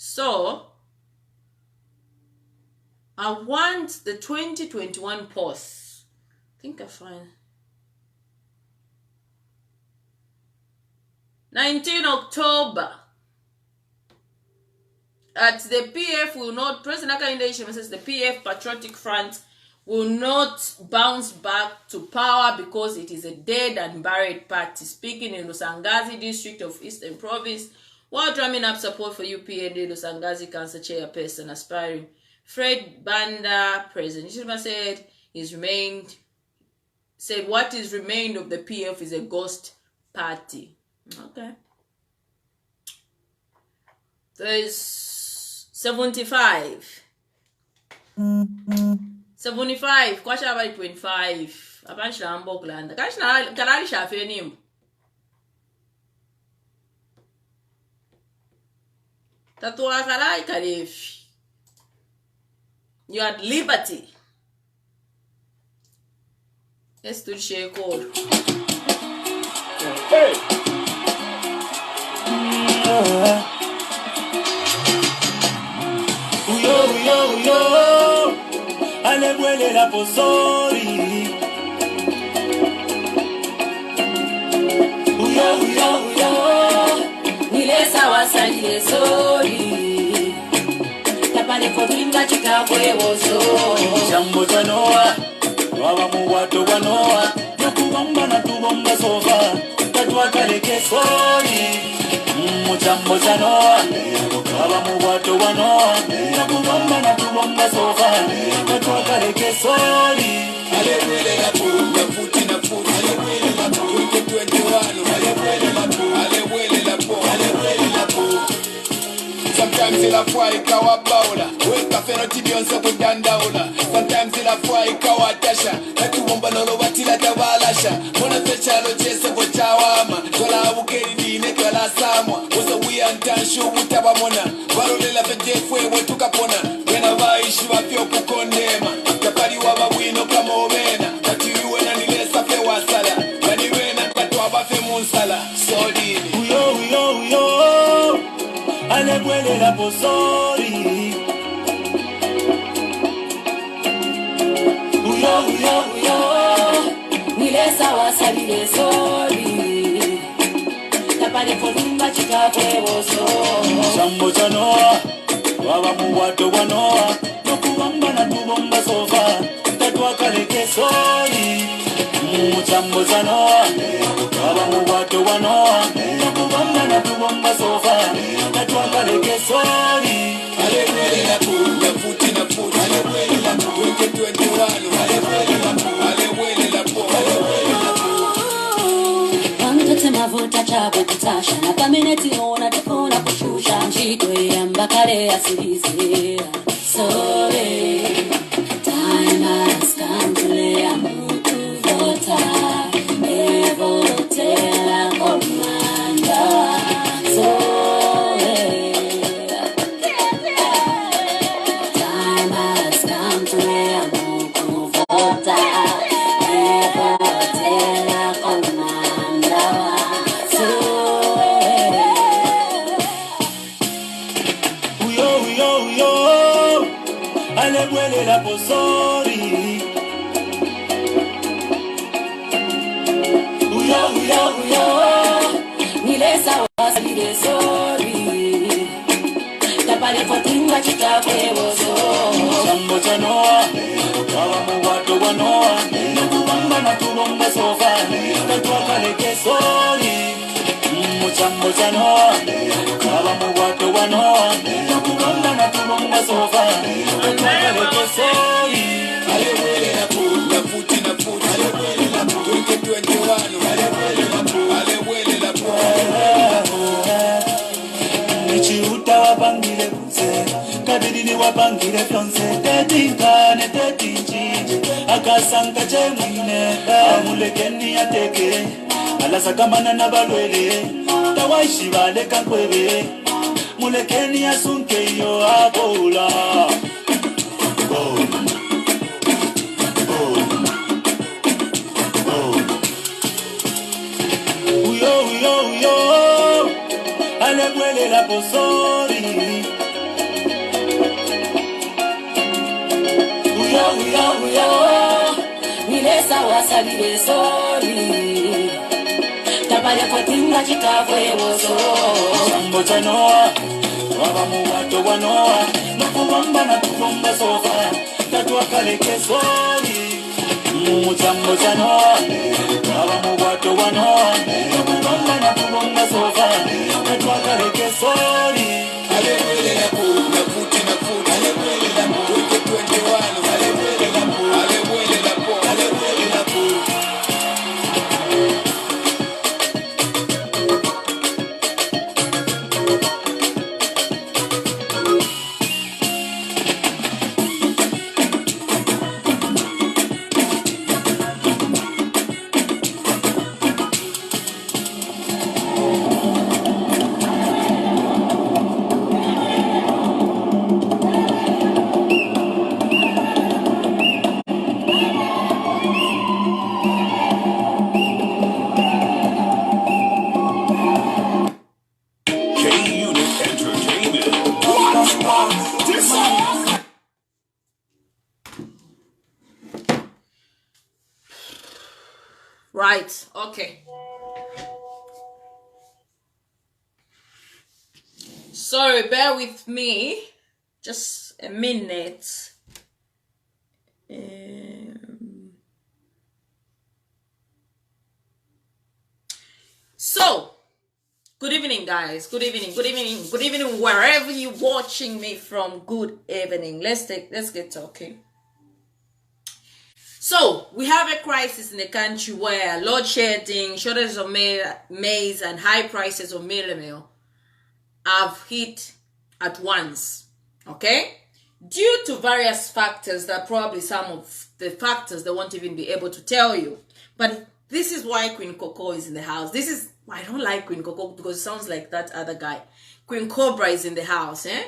So I want the 2021 post. I think I find 19 October. At the PF will not, President Hakainde says the PF Patriotic Front will not bounce back to power because it is a dead and buried party. Speaking in Lusangazi district of Eastern Province, while drumming up support for UPND, Lusangazi Council Chairperson aspiring Fred Banda, President Chilima said what is remained of the PF is a ghost party. Okay. There's 75. 75. Kwa shabari 25. Abanshi na ambo kulanda. Kashina kanali shafe nimbo. Tatuwa kalai kalefi. You had liberty. Let's do the share code. Hey! Uyo, ale vuele la posori. Uyo, nile sawa sali sori. Tapane kodringa chika kwewoso. Jambo tanoa, waba muwato wanoa. Nakubamba na tubonga sofa. Tatwa kaleke sori. Jambo tanoa. Waba muwato wanoa. Nakubamba na tubonga sofa. Tatwa kaleke sori. Alewele la pu, na puti na puti. Alewele la pu, 2021. Alewele la pu, alewele la pu, alewele la pu. Sometimes ila fwa ikawa baula. Weka feno tibionse kudandaula. Sometimes ila fwa ikawa tasha. Natu womba lolo watila tawalasha. Mona fecha lo jese kwa chawama. Tola awukeri dine tola samwa. Oso wia ntanshu utaba mona. Warolela fejefwe wetuka pona. Wena waishi wapyo kukondema. Kapari wabawino kama omena. Katiwiwe na nilesa fe wasala. Kaniwena katwa bafe munsala. Sodini uyo ale vuele la posori. Uyo nile sawa sali sori. Tapale kodimba chika kwewoso. Jambo chanoa, waba muwato wanoa. Nokubamba na tubonga sofa. Tatwa kaleke sori. Jambo chanoa, waba muwato wanoa. Nokubamba na tubonga sofa. Tatwa kaleke sori. Alewele la pu, na puti na puti. Alewele la pu, 2021. Alewele la pu, alewele la pu, alewele la pu. Wantote mavuta chabe kutasha. Na pamineti ona tukona kushusha. Njito ya mbakare ya silize. Sorry, time has come to lay a move to vote. Never tell a commander. Sorry, time has come to lay a move to vote. Never tell a commander. Sorry, uyo, ale vuele la posori. Uyo, nile sawa sali sori. Tapale kodimba chika kwewoso. Jambo chanoa, waba muwato wanoa. Nakubamba na tubonga sofa. Tatwa kaleke sori. Jambo chanoa, waba muwato wanoa. Nakubamba na tubonga sofa. Tatwa kaleke sori. Alewele la pu, na puti na puti. Alewele la pu, 2021. Alewele la pu, alewele la pu. Nichiuta wapangile kunse. Kabidini wapangile fyonse. Tetinkane tetinchije. Akasanka chemwine. Amulekeni ateke. Alasakamana na balwele. Tawaishi vale kankwebe. Mulekeni asunke yo abola. Uyo, ale vuele la posori. wasalire sori tapale kotinga chikavwe woso chambo chanoa waba muwato wanoa nakubamba na tubomba sofa tatwa kaleke sori chambo chanoa waba muwato wanoa nakubamba na tubomba sofa tatwa kaleke sori alewele na puti alewele na puti 21 alewele na Right, okay. Sorry, bear with me. Just a minute. So, good evening, guys. Good evening, wherever you're watching me from. Good evening. Let's get talking. So, we have a crisis in the country where load shedding, shortages of maize, and high prices of mealie meal have hit at once, okay? Due to various factors that probably some of the factors they won't even be able to tell you. But this is why Queen Coco is in the house. I don't like Queen Coco because it sounds like that other guy. Queen Cobra is in the house, eh?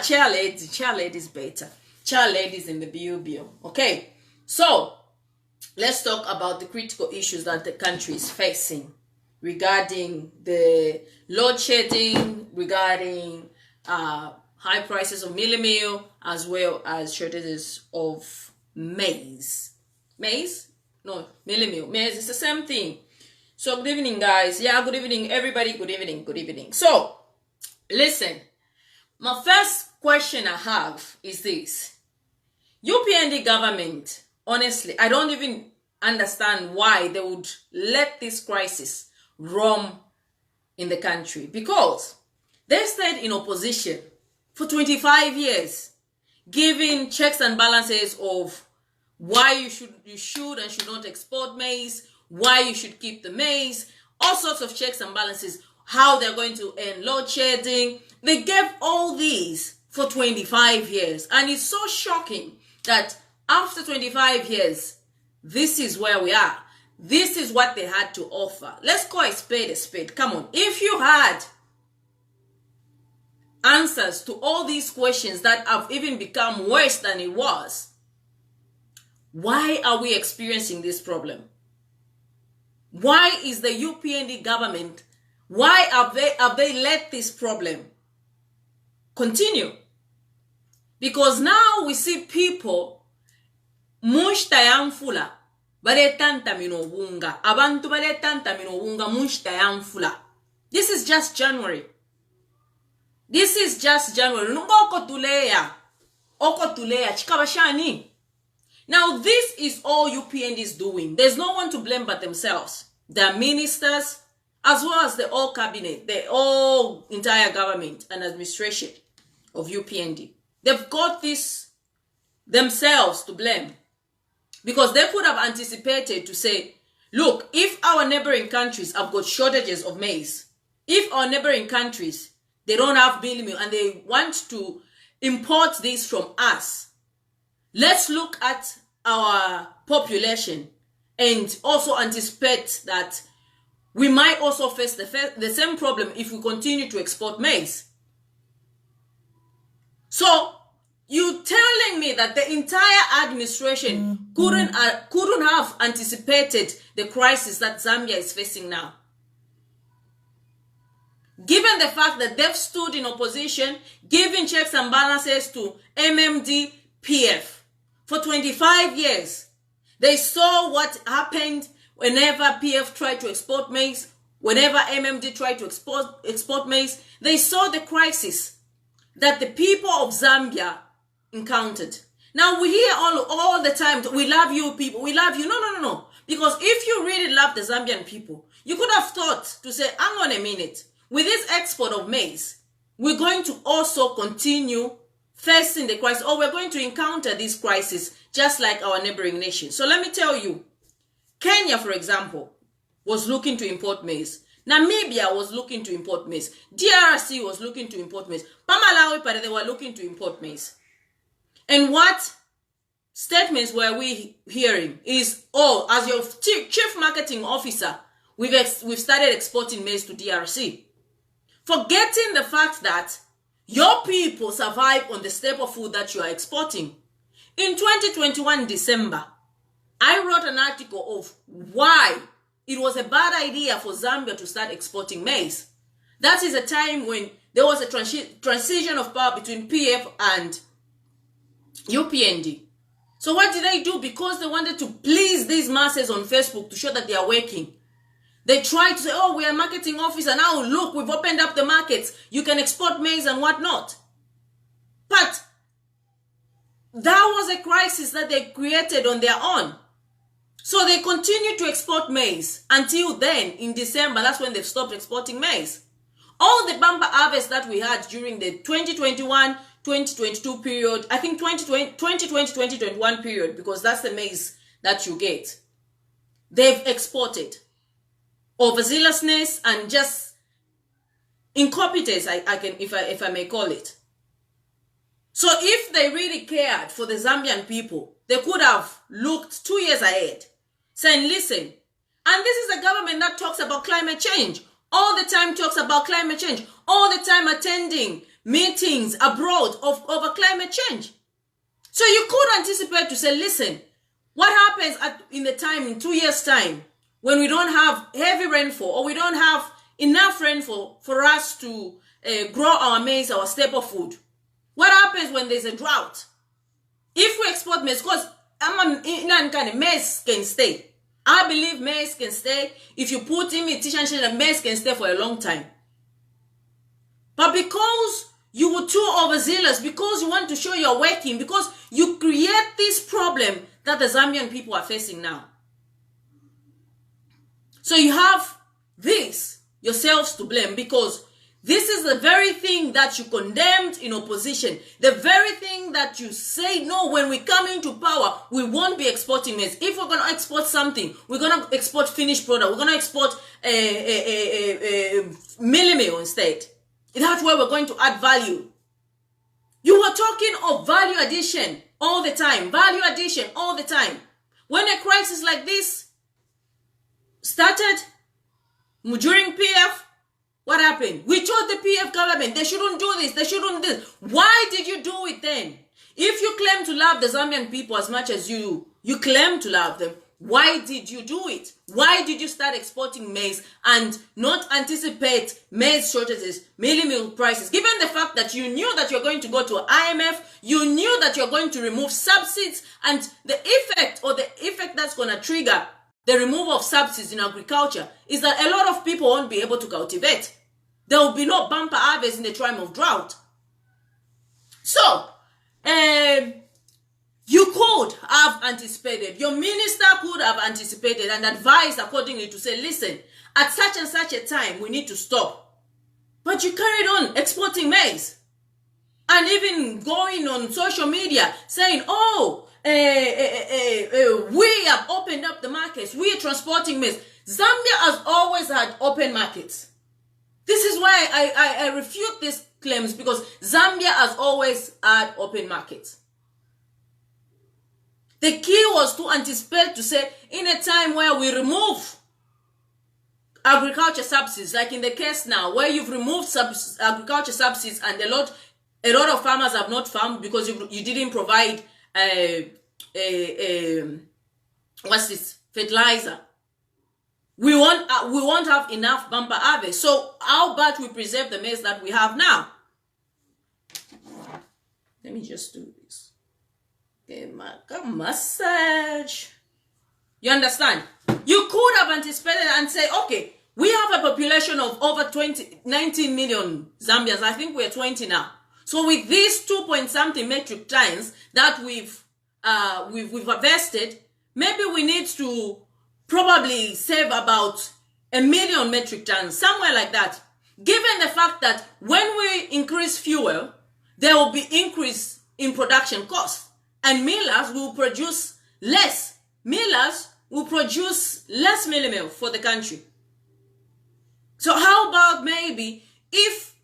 Chair lady is better. Chair lady is in the BUBO, okay? So, let's talk about the critical issues that the country is facing regarding the load shedding, regarding high prices of mealie meal, as well as shortages of maize. Maize? No, mealie meal. Maize is the same thing. So, good evening, guys. Yeah, good evening, everybody. Good evening. So, listen. My first question I have is this. UPND government, honestly, I don't even understand why they would let this crisis roam in the country, because they stayed in opposition for 25 years, giving checks and balances of why you should and should not export maize, why you should keep the maize, all sorts of checks and balances, how they're going to end load shedding. They gave all these for 25 years, and it's so shocking that after 25 years, this is where we are. This is what they had to offer. Let's call a spade. Come on. If you had answers to all these questions that have even become worse than it was, why are we experiencing this problem? Why is the UPND government, why have they let this problem continue? Because now we see people mushtayanfula baletanta minobunga abantu baletanta minobunga mushtayanfula. This is just January. Okotuleya chikabashani. Now this is all UPND is doing. There's no one to blame but themselves. Their ministers, as well as the whole cabinet, the whole entire government and administration of UPND. They've got this themselves to blame, because they could have anticipated to say, look, if our neighboring countries have got shortages of maize, if our neighboring countries, they don't have mealie meal and they want to import this from us, let's look at our population and also anticipate that we might also face the same problem if we continue to export maize. So, you telling me that the entire administration couldn't have anticipated the crisis that Zambia is facing now? Given the fact that they've stood in opposition, giving checks and balances to MMD PF for 25 years, They saw what happened whenever PF tried to export maize, whenever MMD tried to export maize. They saw the crisis that the people of Zambia encountered. Now we hear all the time, we love you people, we love you. No. Because if you really love the Zambian people, you could have thought to say, hang on a minute, with this export of maize, we're going to also continue facing the crisis, or we're going to encounter this crisis just like our neighboring nations. So let me tell you, Kenya, for example, was looking to import maize. Namibia was looking to import maize. DRC was looking to import maize. Malawi, they were looking to import maize. And what statements were we hearing is, oh, as your chief marketing officer, we've started exporting maize to DRC. Forgetting the fact that your people survive on the staple food that you are exporting. In 2021 December, I wrote an article of why it was a bad idea for Zambia to start exporting maize. That is a time when there was a transition of power between PF and UPND. So what did they do? Because they wanted to please these masses on Facebook to show that they are working. They tried to say, oh, we are marketing officer. Now look, we've opened up the markets. You can export maize and whatnot. But that was a crisis that they created on their own. So they continued to export maize until then, in December, that's when they've stopped exporting maize. All the bumper harvest that we had during the 2021-2022 period, I think 2020-2021 period, because that's the maize that you get, they've exported. Overzealousness and just incompetence, if I may call it. So if they really cared for the Zambian people, they could have looked 2 years ahead, saying, listen, and this is a government that talks about climate change, all the time talks about climate change, all the time attending meetings abroad over climate change. So you could anticipate to say, listen, what happens in 2 years' time, when we don't have heavy rainfall or we don't have enough rainfall for us to grow our maize, our staple food? What happens when there's a drought? If we export maize, because maize can stay. I believe maize can stay. If you put imitation, maize can stay for a long time. But because you were too overzealous, because you want to show you're working, because you create this problem that the Zambian people are facing now. So you have this yourselves to blame, because this is the very thing that you condemned in opposition. The very thing that you say, no, when we come into power, we won't be exporting maize. If we're going to export something, we're going to export finished product. We're going to export Mealie meal instead. That's where we're going to add value. You were talking of value addition all the time. Value addition all the time. When a crisis like this started during PF, what happened? We told the PF government they shouldn't do this, they shouldn't do this. Why did you do it then? If you claim to love the Zambian people as much as you claim to love them, why did you do it? Why did you start exporting maize and not anticipate maize shortages, Mealie meal prices? Given the fact that you knew that you're going to go to IMF, you knew that you're going to remove subsidies, and the effect that's going to trigger the removal of subsidies in agriculture is that a lot of people won't be able to cultivate. There will be no bumper harvest in the time of drought. So, you could have anticipated, your minister could have anticipated and advised accordingly to say, listen, at such and such a time, we need to stop. But you carried on exporting maize. And even going on social media saying, oh, we have opened up the markets. We are transporting maize. Zambia has always had open markets. This is why I refute these claims, because Zambia has always had open markets. The key was to anticipate, to say, in a time where we remove agriculture subsidies, like in the case now, where you've removed agriculture subsidies and a lot of farmers have not farmed because you didn't provide fertilizer. We won't have enough bumper harvest. So how about we preserve the maize that we have now? Let me just do this. Okay, massage. You understand? You could have anticipated and say, okay, we have a population of over 19 million Zambians. I think we're 20 now. So with these 2-point-something metric tons that we've harvested, maybe we need to probably save about 1 million metric tons, somewhere like that. Given the fact that when we increase fuel, there will be increase in production costs, and millers will produce less. Millers will produce less mealie meal for the country. So how about maybe if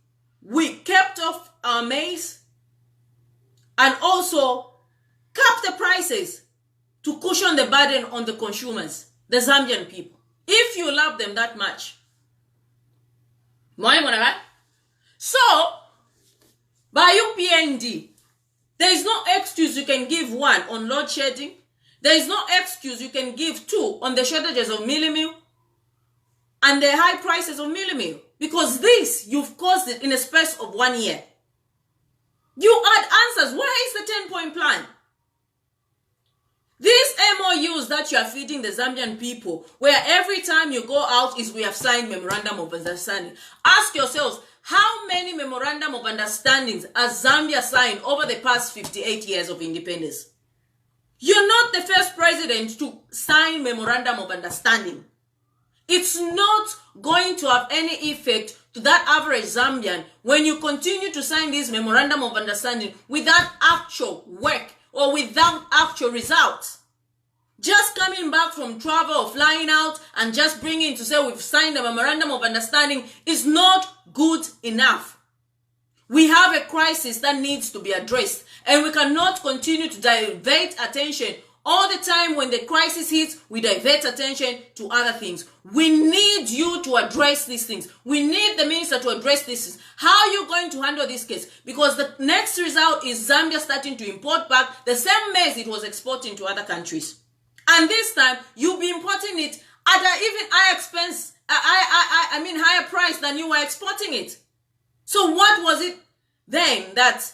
we kept off our maize and also cap the prices to cushion the burden on the consumers, the Zambian people, if you love them that much. So, by UPND, there is no excuse you can give one on load shedding. There is no excuse you can give two on the shortages of mealie meal and the high prices of mealie meal, because this, you've caused it in a space of 1 year. You add answers. Where is the 10-point plan? These MOUs that you are feeding the Zambian people, where every time you go out is we have signed memorandum of understanding. Ask yourselves, how many memorandum of understandings has Zambia signed over the past 58 years of independence? You're not the first president to sign memorandum of understanding. It's not going to have any effect to that average Zambian when you continue to sign this memorandum of understanding without actual work or without actual results. Just coming back from travel or flying out and just bringing to say we've signed a memorandum of understanding is not good enough. We have a crisis that needs to be addressed, and we cannot continue to divert attention all the time. When the crisis hits, we divert attention to other things. We need you to address these things. We need the minister to address these things. How are you going to handle this case? Because the next result is Zambia starting to import back the same maize it was exporting to other countries. And this time, you'll be importing it at an even higher expense, higher price than you were exporting it. So what was it then that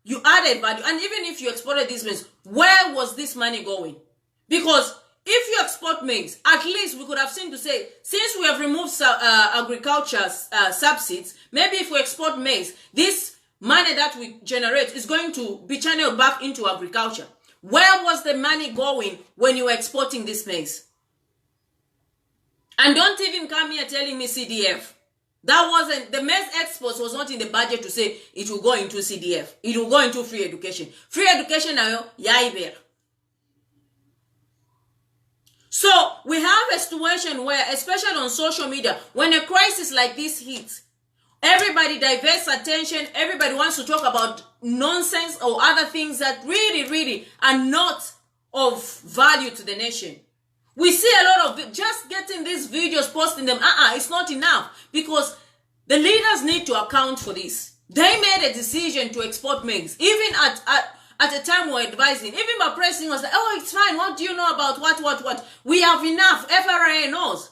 you added value? And even if you exported this maize, where was this money going? Because if you export maize, at least we could have seen to say, since we have removed agriculture subsidies, maybe if we export maize, this money that we generate is going to be channeled back into agriculture. Where was the money going when you were exporting this maize? And don't even come here telling me CDF. That wasn't, the maize exports was not in the budget to say it will go into CDF. It will go into free education. Free education now, yaiber. So we have a situation where, especially on social media, when a crisis like this hits, everybody diverts attention. Everybody wants to talk about nonsense or other things that really are not of value to the nation. We see a lot of just getting these videos, posting them. It's not enough, because the leaders need to account for this. They made a decision to export maize, even at a time we're advising. Even my president was like, oh, it's fine. What do you know about what? We have enough. FRA knows.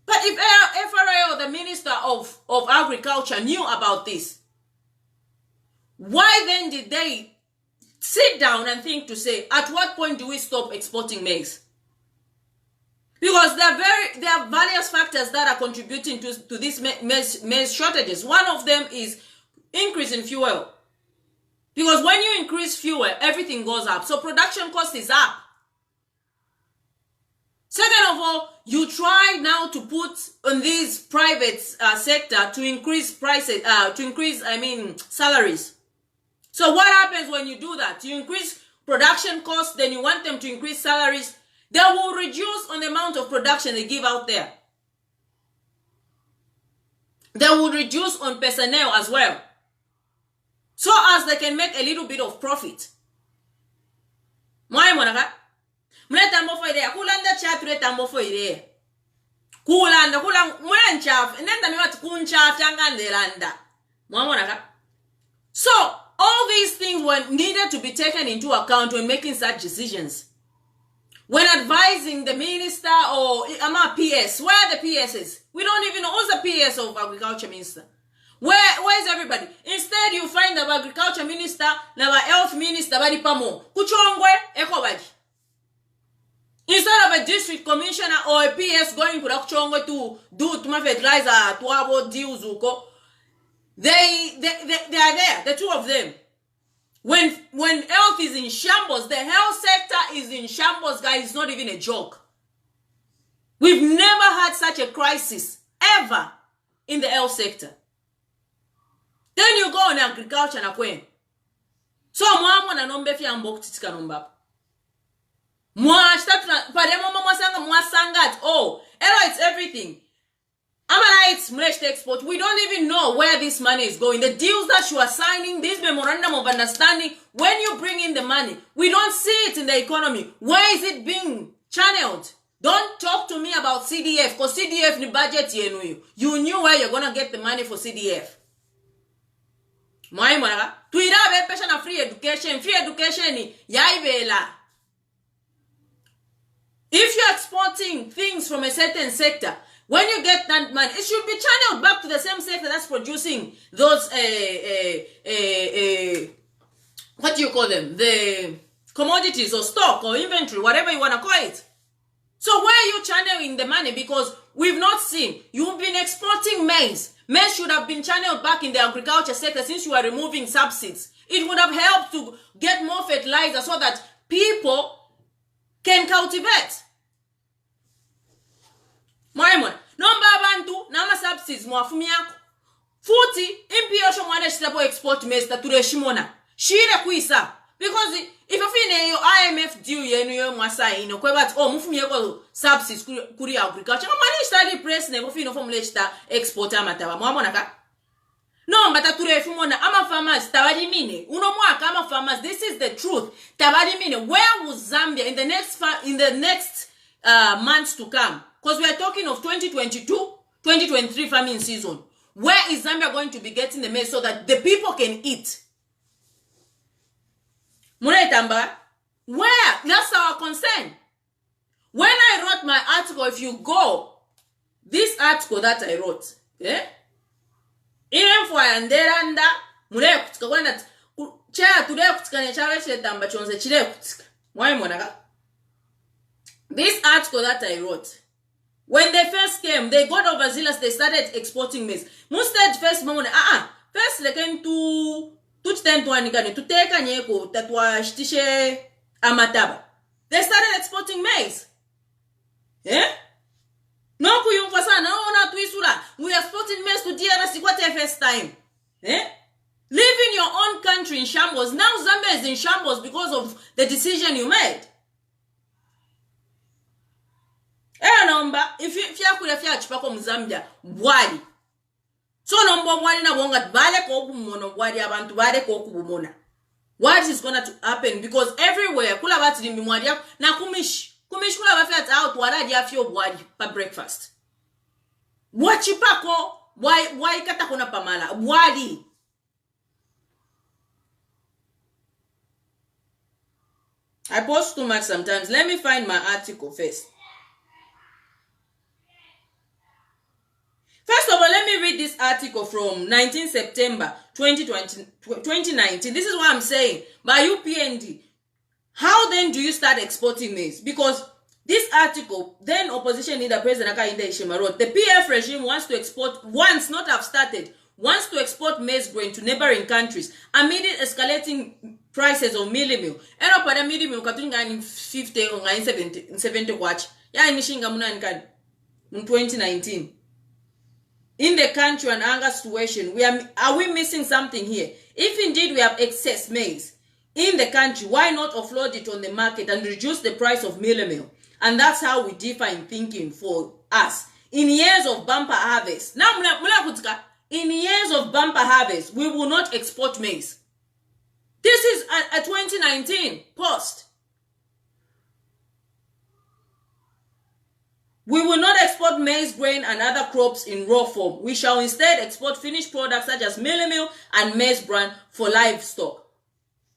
But if FRA or the Minister of Agriculture knew about this, why then did they sit down and think to say, at what point do we stop exporting maize? Because there are various factors that are contributing to these maize shortages. One of them is increase in fuel. Because when you increase fuel, everything goes up. So production cost is up. Second of all, you try now to put on this private sector to increase prices, salaries. So what happens when you do that? You increase production costs, then you want them to increase salaries. They will reduce on the amount of production they give out there. They will reduce on personnel as well, so as they can make a little bit of profit. Mleta mbofo idea kulanda chat leta mbofo idea kulanda mwenchaf nenda miwati kunchaf changandelanda mwamona ka. So all these things were needed to be taken into account when making such decisions. When advising the minister or PS, where are the PSs? We don't even know who's the PS of Agriculture Minister. Where is everybody? Instead, you find the Agriculture Minister, the Health Minister, badi pamo kuchongwe eko badi. Instead of a district commissioner or a PS going to do to my fertilizer, to abo deals, they are there, the two of them. When health is in shambles, the health sector is in shambles, guys. It's not even a joke. We've never had such a crisis ever in the health sector. Then you go on agriculture na kwen. So mwa na nombe fi ambok titika nomba. Mwa start pare mwa sangat. Oh, it's everything. It's mleshte export. We don't even know where this money is going. The deals that you are signing, this memorandum of understanding, when you bring in the money, we don't see it in the economy. Where is it being channeled? Don't talk to me about CDF, because CDF ni budget yenu. You knew where you're gonna get the money for CDF. Mwaimwana, tuirabe pesha na free education. Free education ni yaibela. If you're exporting things from a certain sector, when you get that money, it should be channeled back to the same sector that's producing those, what do you call them? The commodities or stock or inventory, whatever you want to call it. So where are you channeling the money? Because we've not seen. You've been exporting maize. Maize should have been channeled back in the agriculture sector since you are removing subsidies. It would have helped to get more fertilizer so that people can cultivate. Mwaimon, nomba abantu nama subsidies mwafumi yako. Futi impiyosho mwade shitapo export maize tature shimona. Shire kuisa. Because if you feel your IMF due yenu yo mwasa ino kwe bat mufumi yako subsidies kuri agriculture. Mani study press ne mufino formula shita export amataba. Mwamona ka? No, but tature fumona ama farmers tabadi mine. Uno mwaka ama farmers. This is the truth. Tabadi mine. Where was Zambia in the next months to come? Because we are talking of 2022, 2023 farming season. Where is Zambia going to be getting the maize so that the people can eat? Muretamba, where? That's our concern. When I wrote my article, if you go, this article that I wrote, even for Anderanda, Mure kutika kwenda cha today kutika ne chale chetamba chonze chile kutika. Why monaka? This article that I wrote, when they first came, they got overzealous, they started exporting maize. Musted first moment, first they came to take nyeko tatwa shtishe amataba. They started exporting maize. No kuyumva sana, ona tuisura. We are exporting maize to DRC what the first time. Leaving your own country in shambles. Now Zambia is in shambles because of the decision you made. If you fya chipako Zambia, wali. So nombo wali na bonga bale ko kumono wali abantu bale ko kubumona. What is going to happen? Because everywhere kula bati limwali na kumish kula bafya out wala dia fyo wali pa breakfast. Wachipako why kata kuna pamala wali. I post too much sometimes. Let me find my article first. First of all, let me read this article from 19 September 2019. This is what I'm saying. By UPND. How then do you start exporting maize? Because this article, then opposition leader President Hakainde Hichilema wrote, the PF regime wants to export maize grain to neighboring countries amid escalating prices of Mealie meal. Ero pada Mealie meal katunga in 50 or 70 watch. Ya inishinga muna nkani. In 2019. In the country and anger situation, are we missing something here? If indeed we have excess maize in the country, why not offload it on the market and reduce the price of Mealie meal? And that's how we differ in thinking for us. In years of bumper harvest, in years of bumper harvest, we will not export maize. This is a 2019 post. We will not export maize, grain, and other crops in raw form. We shall instead export finished products such as Mealie meal and maize bran for livestock.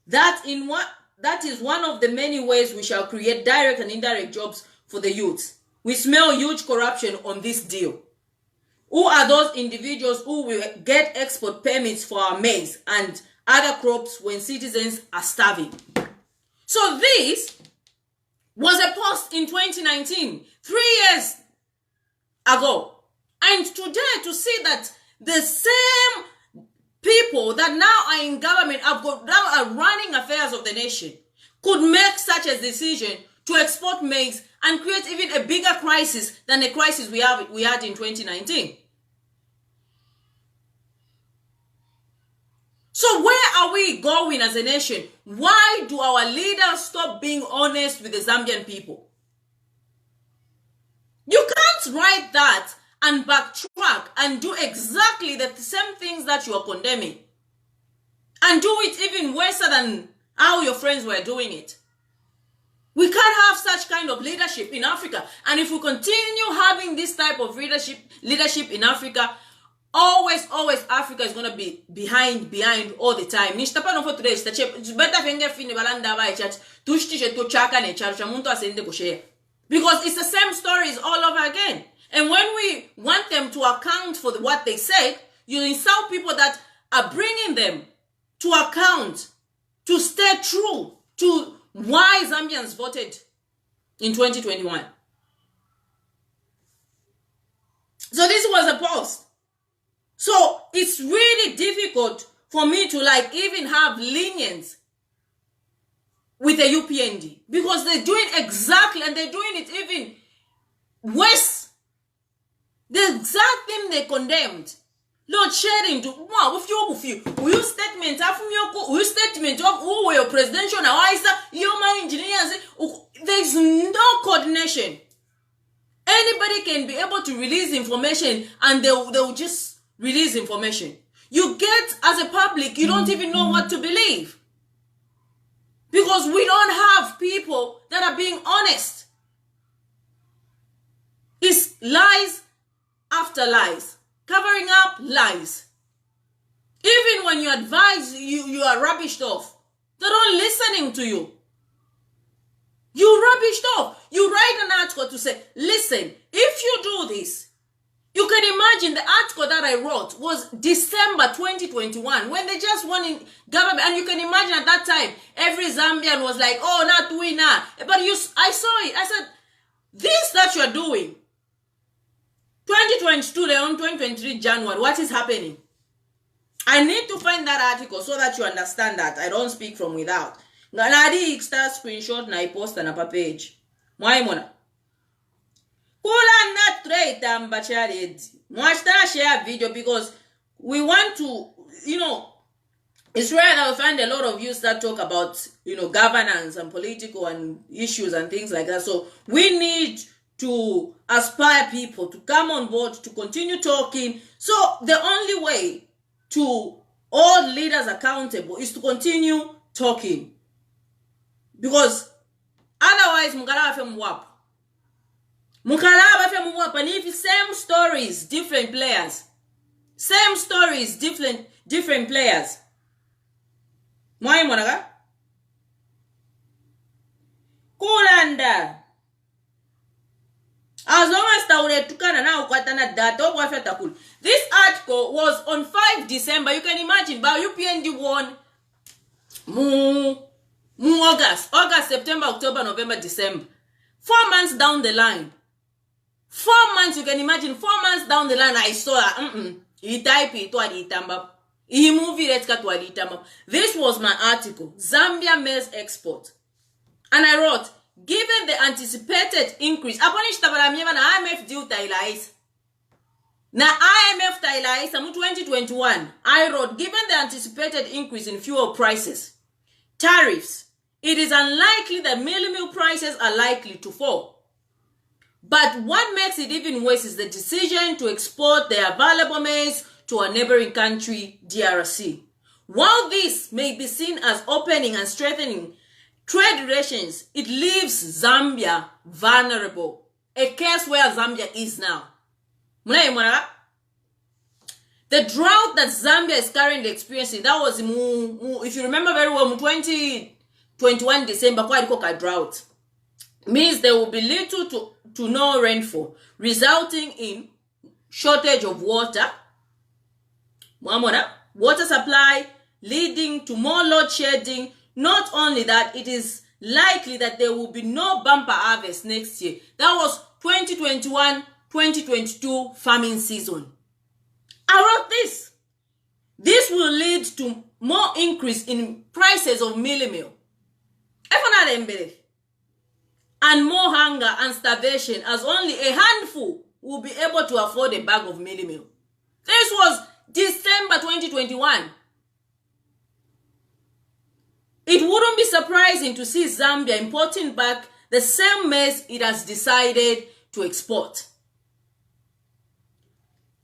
That is one of the many ways we shall create direct and indirect jobs for the youths. We smell huge corruption on this deal. Who are those individuals who will get export permits for our maize and other crops when citizens are starving? So this was a post in 2019, 3 years ago. And today to see that the same people that now are in government now are running affairs of the nation could make such a decision to export maize and create even a bigger crisis than the crisis we had in 2019. So where are we going as a nation? Why do our leaders stop being honest with the Zambian people? You can't write that and backtrack and do exactly the same things that you are condemning. And do it even worse than how your friends were doing it. We can't have such kind of leadership in Africa. And if we continue having this type of leadership in Africa, always Africa is going to be behind all the time. Because it's the same stories all over again. And when we want them to account for what they said, you insult people that are bringing them to account, to stay true to why Zambians voted in 2021. So this was a post. So it's really difficult for me to even have lenience with the UPND because they're doing exactly, and they're doing it even worse. The exact thing they condemned. Lord sharing to you statement of who were your presidential engineers. There's no coordination. Anybody can be able to release information and they'll just release information. You get as a public, you don't even know what to believe. Because we don't have people that are being honest. It's lies after lies. Covering up lies. Even when you advise, you are rubbished off. They're not listening to you. You rubbished off. You write an article to say, listen, if you do this, you can imagine the article that I wrote was December 2021 when they just won in government. And you can imagine at that time, every Zambian was like, oh, not we now. But I saw it. I said, this that you're doing, 2022, they're on 2023 January. What is happening? I need to find that article so that you understand that. I don't speak from without. Ngaladi start screenshot na post na pa page. Mwaimona. Kula na trade ambacharedi. Mwashta share video because we want to, it's rare that we find a lot of views that talk about, governance and political and issues and things like that. So we need to aspire people to come on board, to continue talking. So the only way to hold leaders accountable is to continue talking. Because otherwise, and if same stories, different players. Same stories, different players. Mwai monaga? Kulanda. As long as tukana na ukwatana data, this article was on 5 December. You can imagine, but UPND won August, September, October, November, December. 4 months down the line. 4 months, you can imagine, 4 months down the line, I saw he type it to he movie This was my article, Zambia maize export. And I wrote, given the anticipated increase, IMF due tailais. Na IMF tailais, 2021, I wrote, given the anticipated increase in fuel prices, tariffs, it is unlikely that Mealie meal prices are likely to fall. But what makes it even worse is the decision to export the available maize to a neighboring country, DRC. While this may be seen as opening and strengthening trade relations, it leaves Zambia vulnerable. A case where Zambia is now. The drought that Zambia is currently experiencing, that was, if you remember very well, 2021 December, quite a drought. Means there will be little to no rainfall, resulting in shortage of water, water supply, leading to more load shedding. Not only that, it is likely that there will be no bumper harvest next year. That was 2021-2022 farming season. I wrote this. This will lead to more increase in prices of mealie meal. And more hunger and starvation, as only a handful will be able to afford a bag of mealie meal. This was December 2021. It wouldn't be surprising to see Zambia importing back the same maize it has decided to export.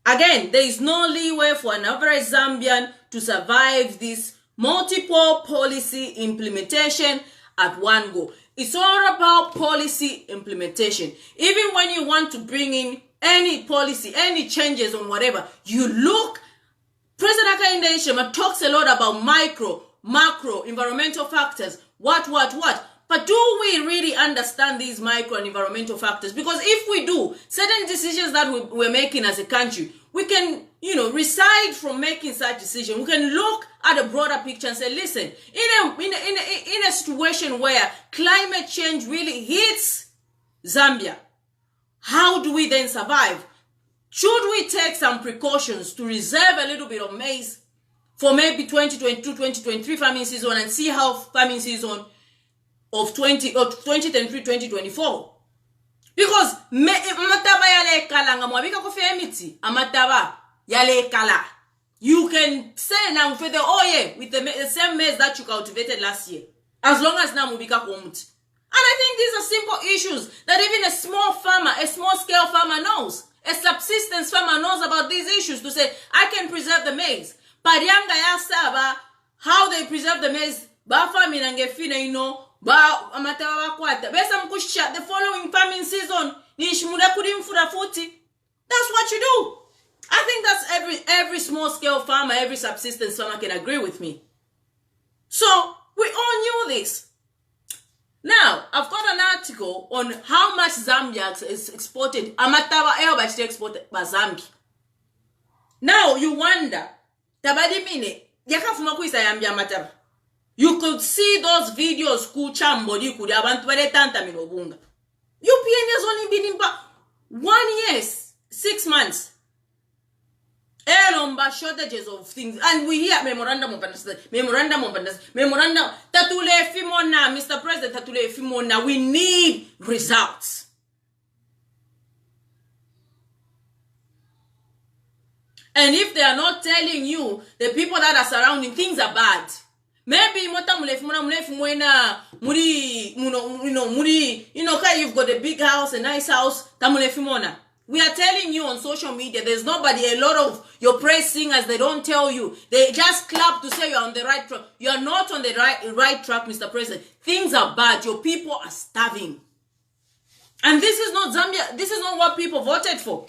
Again, there is no leeway for an average Zambian to survive this multiple policy implementation at one go. It's all about policy implementation. Even when you want to bring in any policy, any changes on whatever, you look, President Hakainde Hichilema talks a lot about micro, macro, environmental factors, what. But do we really understand these micro and environmental factors? Because if we do, certain decisions that we're making as a country, we can, reside from making such decisions. We can look at a broader picture and say, listen, in a situation where climate change really hits Zambia, how do we then survive? Should we take some precautions to reserve a little bit of maize for maybe 2022-2023 farming season and see how farming season of 2023-2024? Because amataba yale kala ngamwabika kofi emiti amataba yale kala. You can say now for the with the same maize that you cultivated last year, as long as now mubika komuti. And I think these are simple issues that even a small farmer, a small scale farmer knows. A subsistence farmer knows about these issues to say, I can preserve the maize. Parianga ya saba, how they preserve the maize, ba farming angefina ba amatawa kwata. Besa mkusha the following farming season, nishmuda kudimfura futi. That's what you do. I think that's every small scale farmer, every subsistence farmer can agree with me. So we all knew this. Now, I've got an article on how much Zambia is exported. Amatawa elbach exported by Zambia. Now, you wonder, tabadi mine, yakafuma kuisa yambia mataba. You could see those videos kuchambo di kudi abantu bare tanta minobunga. UPN has only been in 1 year, 6 months. Shortages of things, and we hear memorandum of understanding, tatule fimona, Mr. President, tatule fimona. We need results. And if they are not telling you, the people that are surrounding, things are bad. Maybe you've got a big house, a nice house, we are telling you on social media, there's nobody, a lot of your praise singers, they don't tell you. They just clap to say you're on the right track. You are not on the right track, Mr. President. Things are bad. Your people are starving. And this is not Zambia. This is not what people voted for.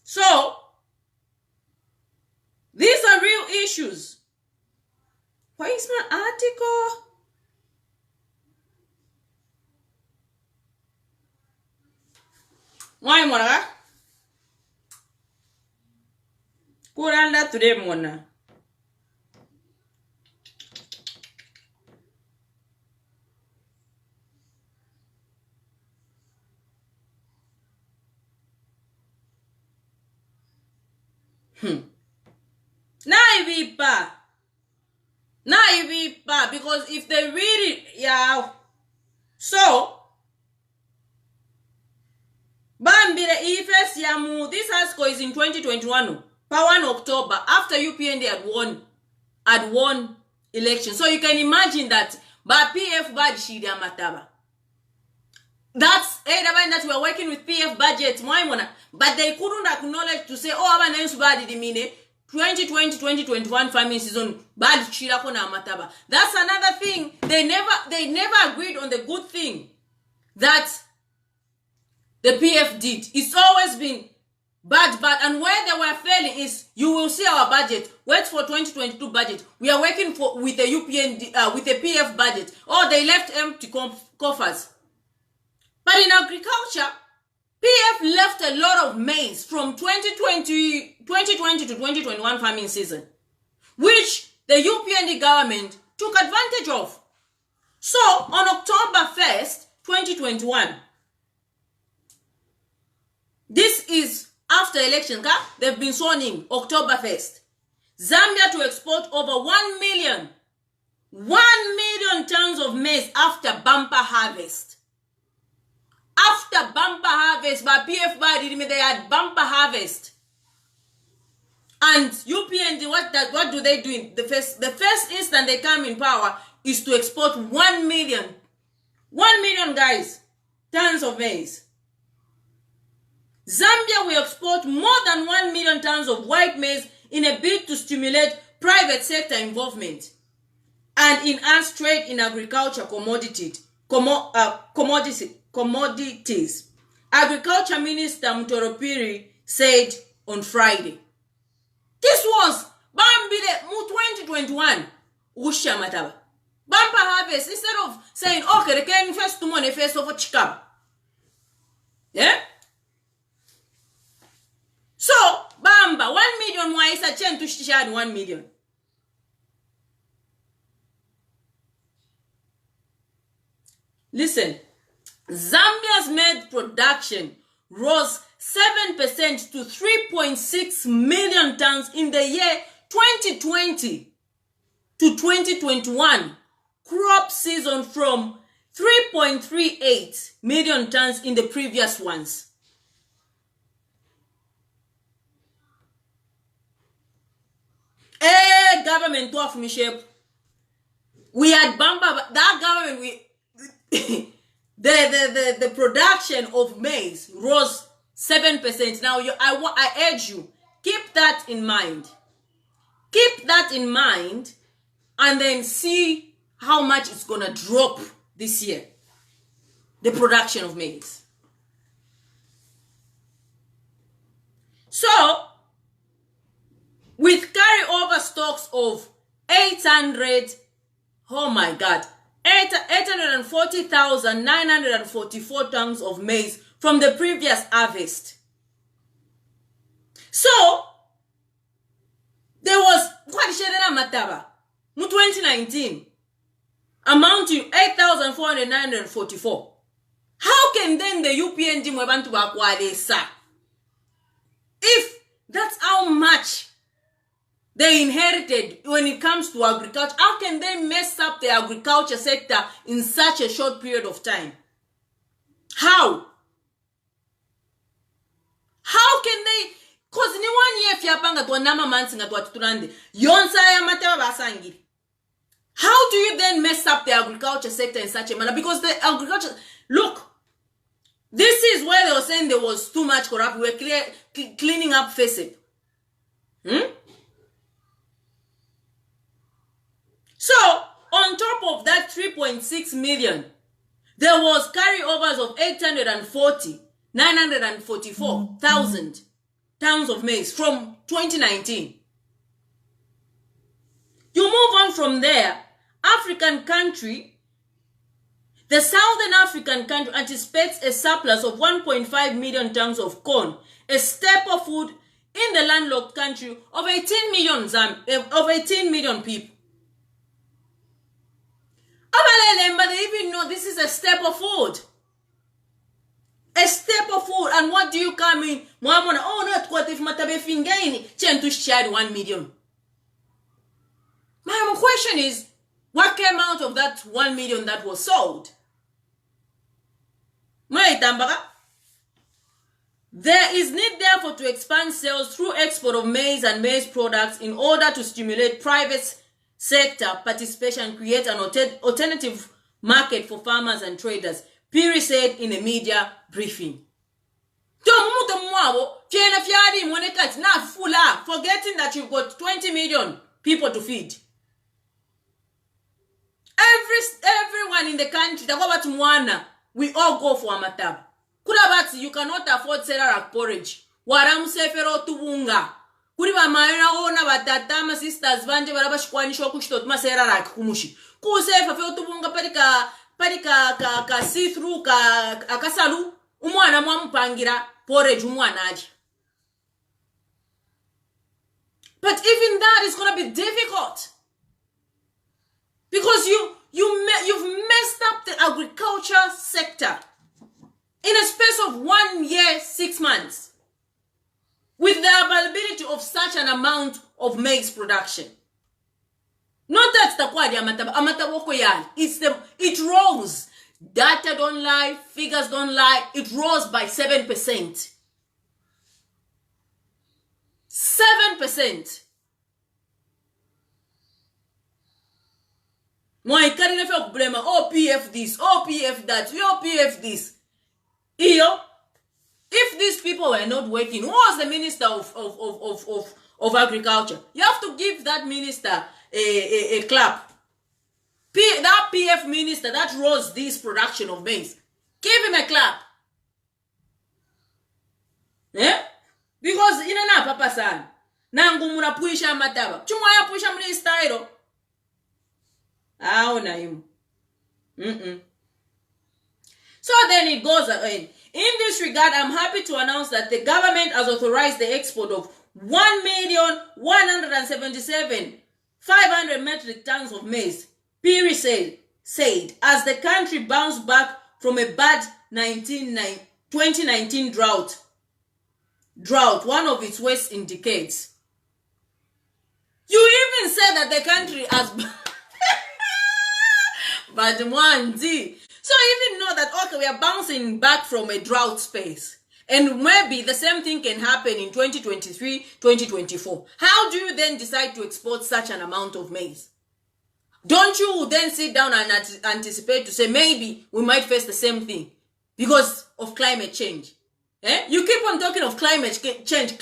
So, these are real issues. Why is my article? Why mwana? Kuranda today mwana. Naivipa, because if they read it, so Bambire ifes yamu. This article is in 2021, per 1 October, after UPND had won election. So you can imagine that by PF budget mataba. That's that we are working with PF budget, but they couldn't acknowledge to say, oh, 2020-2021 farming season bad chirako na mataba. That's another thing. They never agreed on the good thing that the PF did. It's always been bad, and where they were failing is, you will see our budget. Wait for 2022 budget. We are working with the UPND with the PF budget. Oh, they left empty coffers. But in agriculture, PF left a lot of maize from 2020 to 2021 farming season, which the UPND government took advantage of. So on October 1st, 2021, this is after election, they've been sworn in October 1st. Zambia to export over 1 million tons of maize after bumper harvest. After bumper harvest, by PF they had bumper harvest. And UPND, what do they do? The first instant they come in power is to export 1 million. 1 million, guys, tons of maize. Zambia will export more than 1 million tons of white maize in a bid to stimulate private sector involvement and enhance trade in agriculture commodities. Agriculture Minister Mutoropiri said on Friday. This was Bambile 2021. Usha mataba. Bumper harvest, instead of saying, okay, they can first to money first of a chikab. Yeah? So, Bamba, 1 million wa isa chen to shishad 1 million. Listen, Zambia's maize production rose 7% to 3.6 million tons in the year 2020 to 2021 crop season from 3.38 million tons in the previous ones. Government of Mishep. We had Bamba, that government, the production of maize rose 7%. Now I urge you, keep that in mind. Keep that in mind and then see how much it's gonna drop this year. The production of maize. So, with carryover stocks of 840,944 tons of maize from the previous harvest. So, there was mataba in 2019 amounting to 8,444. How can then the UPND mwebantu bakwalesa? If that's how much they inherited when it comes to agriculture, how can they mess up the agriculture sector in such a short period of time? How? How can they? Because ni 1 year fiapanga to nama mansinga to atuturande. Yonsa ya mateba basangi. How do you then mess up the agriculture sector in such a manner? Because the agriculture, look, this is where they were saying there was too much corruption. We were cleaning up FACEP. So, on top of that 3.6 million, there was carryovers of 944,000 tons of maize from 2019. You move on from there, the Southern African country anticipates a surplus of 1.5 million tons of corn, a staple food in the landlocked country of 18 million people. But they even know this is a staple food. A staple food. And what do you come in? Oh, not what if matabe fingaini? Chen to share 1 million. My question is, what came out of that 1 million that was sold? There is need therefore to expand sales through export of maize and maize products in order to stimulate private sector participation and create an alternative market for farmers and traders, Piri said in a media briefing. Forgetting that you've got 20 million people to feed. Everyone in the country, we all go for amatab. Kurabati, you cannot afford Serarak porridge. Waram sefero tubunga. Kuriba mayona ona batatama sisters vanje baraba shikwani shoku shitotuma Serarak kumushi. Kusefa feo tubunga parika ka see through ka akasalu umwana mwamupangira porridge umwana aje. But even that is going to be difficult. Because you've messed up the agriculture sector in a space of 1 year, 6 months, with the availability of such an amount of maize production. Not that takwadi amataboko yali. It rose. Data don't lie, figures don't lie. It rose by 7%. 7%. Moi karine fe problema OPF this, OPF that, OPF this. If these people were not working, who was the minister of agriculture? You have to give that minister a clap. That PF minister that rose this production of maize, give him a clap. Yeah? Because inana papa san nangu munapuisha mataba chumwa ya puisha mni style aona him. So then it goes in this regard, I'm happy to announce that the government has authorized the export of 1,177,500 metric tons of maize, Piri said, as the country bounced back from a bad 2019 drought, one of its worst in decades. You even said that the country has... But one D. So you even know that, okay, we are bouncing back from a drought space. And maybe the same thing can happen in 2023, 2024. How do you then decide to export such an amount of maize? Don't you then sit down and anticipate to say maybe we might face the same thing because of climate change? Eh? You keep on talking of climate change.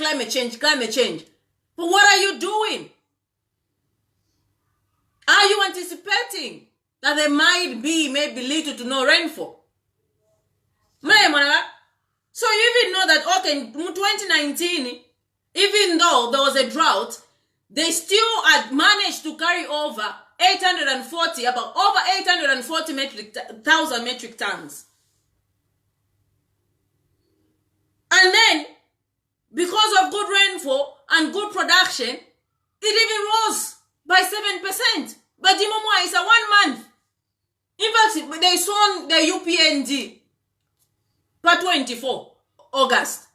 But what are you doing? Are you anticipating that there might be maybe little to no rainfall? So you even know that, okay, in 2019, even though there was a drought, they still had managed to carry over 840,000 metric tons. And then, because of good rainfall and good production, it even rose by 7%. But Dimomwa is a 1 month. In fact, they saw the UPND per 24 August.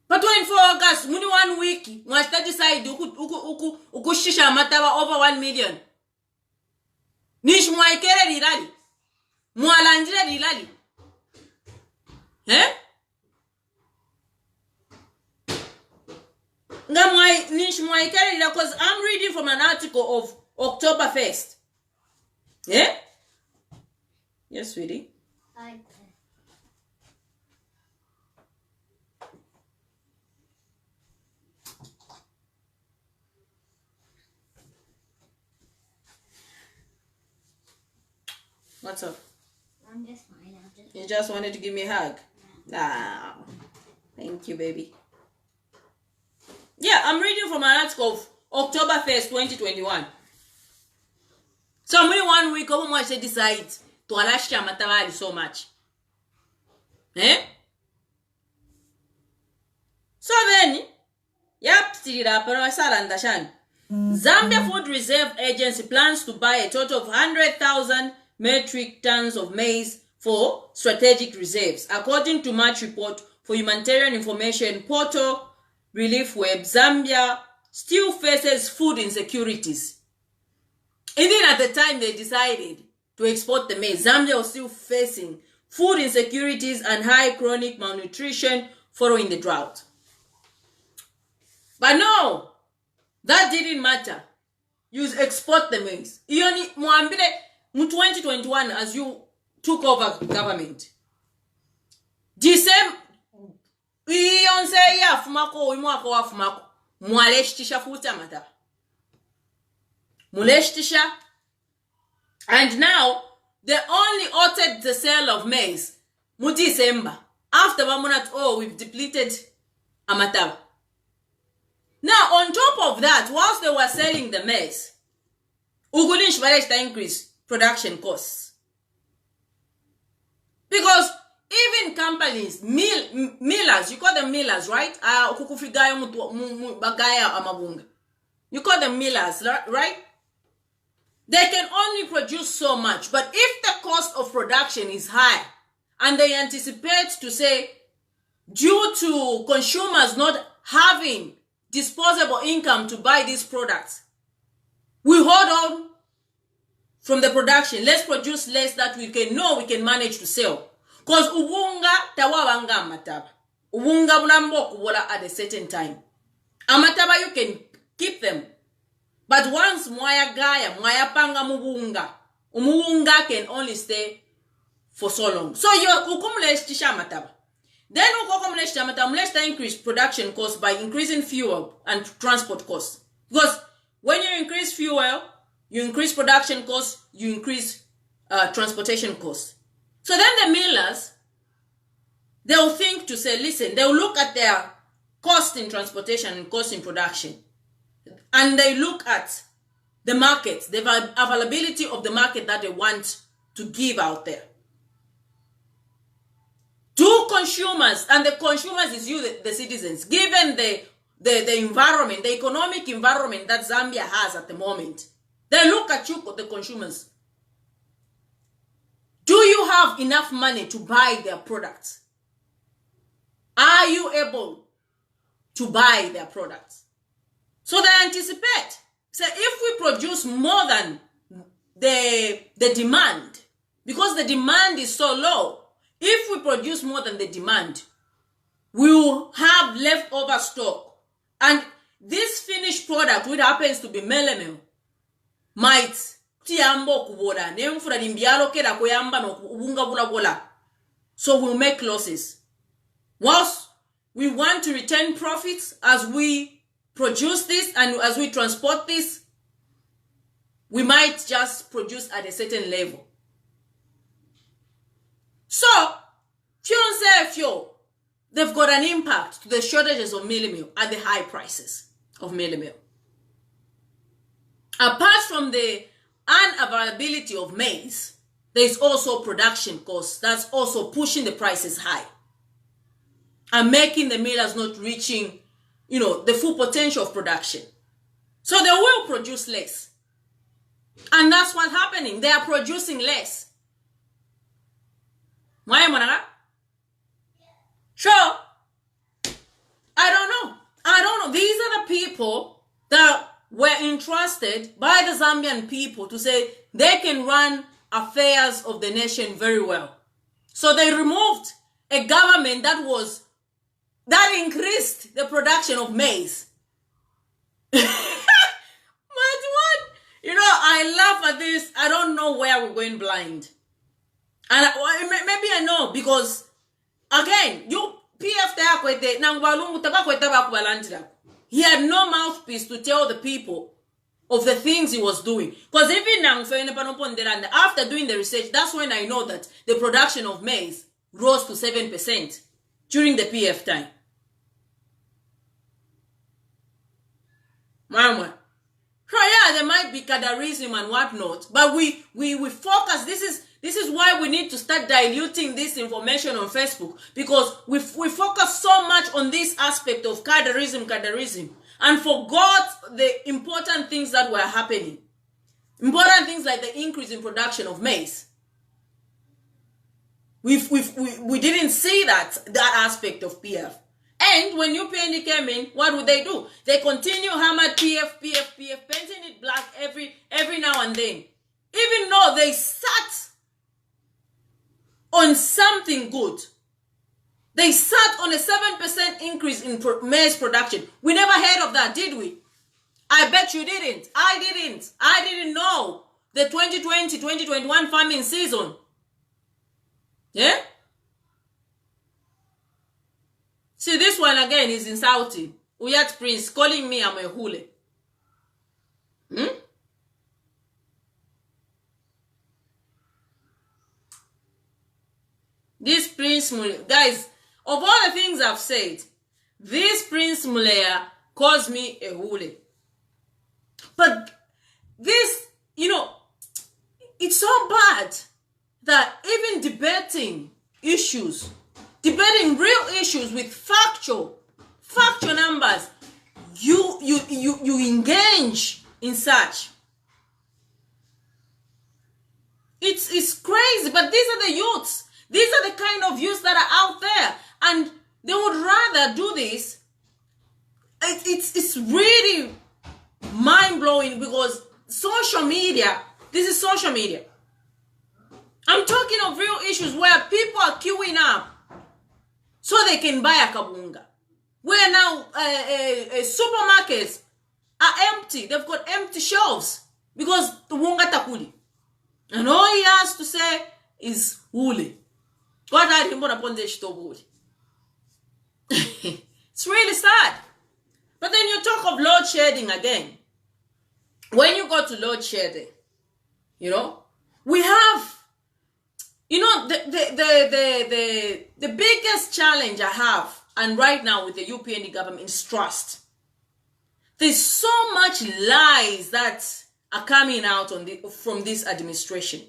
Per 24 August, muni 1 week, mwasta decide ukushisha mataba over 1 million. Nish mwaikere rilali. Mwalanjire rilali. Eh? Because I'm reading from an article of October 1st. Yeah? Yes, sweetie. Hi. What's up? I'm just fine. You just wanted to give me a hug? Ah, thank you, baby. Yeah, I'm reading from an article of October 1st, 2021. So, me 1 week, how much they decide to alashia matawali so much? Eh? So then, Zambia Food Reserve Agency plans to buy a total of 100,000 metric tons of maize for strategic reserves, according to March report for humanitarian information portal Relief Web. Zambia still faces food insecurities. Even at the time they decided to export the maize, Zambia was still facing food insecurities and high chronic malnutrition following the drought. But no, that didn't matter. You export the maize. In 2021, as you took over government, the same and now they only altered the sale of maize mu December after we've depleted amataba. Now on top of that, whilst they were selling the maize, Ugulish managed to increase production costs. Because even companies, millers, you call them millers, right? You call them millers, right? They can only produce so much. But if the cost of production is high, and they anticipate to say, due to consumers not having disposable income to buy these products, we hold on from the production. Let's produce less that we can manage to sell. Because ubunga tawabanga amataba. Ubunga bulambo kubola at a certain time. Amataba you can keep them. But once mwaya panga mubunga, umubunga can only stay for so long. So you ukumlesh tisha mataba. Then ukumlesh mataba, let's increase production costs by increasing fuel and transport costs. Because when you increase fuel, you increase production costs, you increase transportation costs. So then the millers, they'll think to say, listen, they'll look at their cost in transportation and cost in production. And they look at the market, the availability of the market that they want to give out there. To consumers, and the consumers is you, the citizens, given the environment, the economic environment that Zambia has at the moment, they look at you, the consumers. Do you have enough money to buy their products? Are you able to buy their products? So they anticipate. So if we produce more than the demand, because the demand is so low, if we produce more than the demand, we will have leftover stock. And this finished product, which happens to be Mealie, Maize, so we'll make losses. Whilst we want to return profits as we produce this and as we transport this, we might just produce at a certain level. So, fuel, they've got an impact to the shortages of mealie meal at the high prices of mealie meal. Apart from the unavailability of maize, there's also production costs that's also pushing the prices high and making the millers not reaching, the full potential of production. So they will produce less. And that's what's happening. They are producing less. Why am I? Sure. I don't know. These are the people that were entrusted by the Zambian people to say they can run affairs of the nation very well. So they removed a government that increased the production of maize. But what? I laugh at this. I don't know where we're going blind. And maybe I know, because again, you PF he had no mouthpiece to tell the people of the things he was doing. Because even now, after doing the research, that's when I know that the production of maize rose to 7% during the PF time. Mama. So yeah, there might be cadarism and whatnot, but we focus. This is why we need to start diluting this information on Facebook, because we focus so much on this aspect of cadarism, and forgot the important things that were happening. Important things like the increase in production of maize. We didn't see that aspect of PF. And when UPND came in, what would they do? They continue hammer PF, painting it black every now and then. Even though they sat on something good. They sat on a 7% increase in maize production. We never heard of that, did we? I bet you didn't. I didn't know the 2020-2021 farming season. Yeah? See, this one again is insulting. Uyat Prince calling me I'm a hule. This Prince Mulea, guys, of all the things I've said, this Prince Mulea calls me a hule. But this, it's so bad that even debating issues, dealing real issues with factual numbers, you engage in such. It's crazy, but these are the youths. These are the kind of youths that are out there, and they would rather do this. It's really mind-blowing, because social media, this is social media. I'm talking of real issues where people are queuing up so they can buy a kabunga. Where now supermarkets are empty. They've got empty shelves because the wunga takuli. And all he has to say is wuli. What I didn't want upon this wuli. It's really sad. But then you talk of load shedding again. When you go to load shedding, you know, we have, you know, the biggest challenge I have, and right now with the UPND government, is trust. There's so much lies that are coming out from this administration.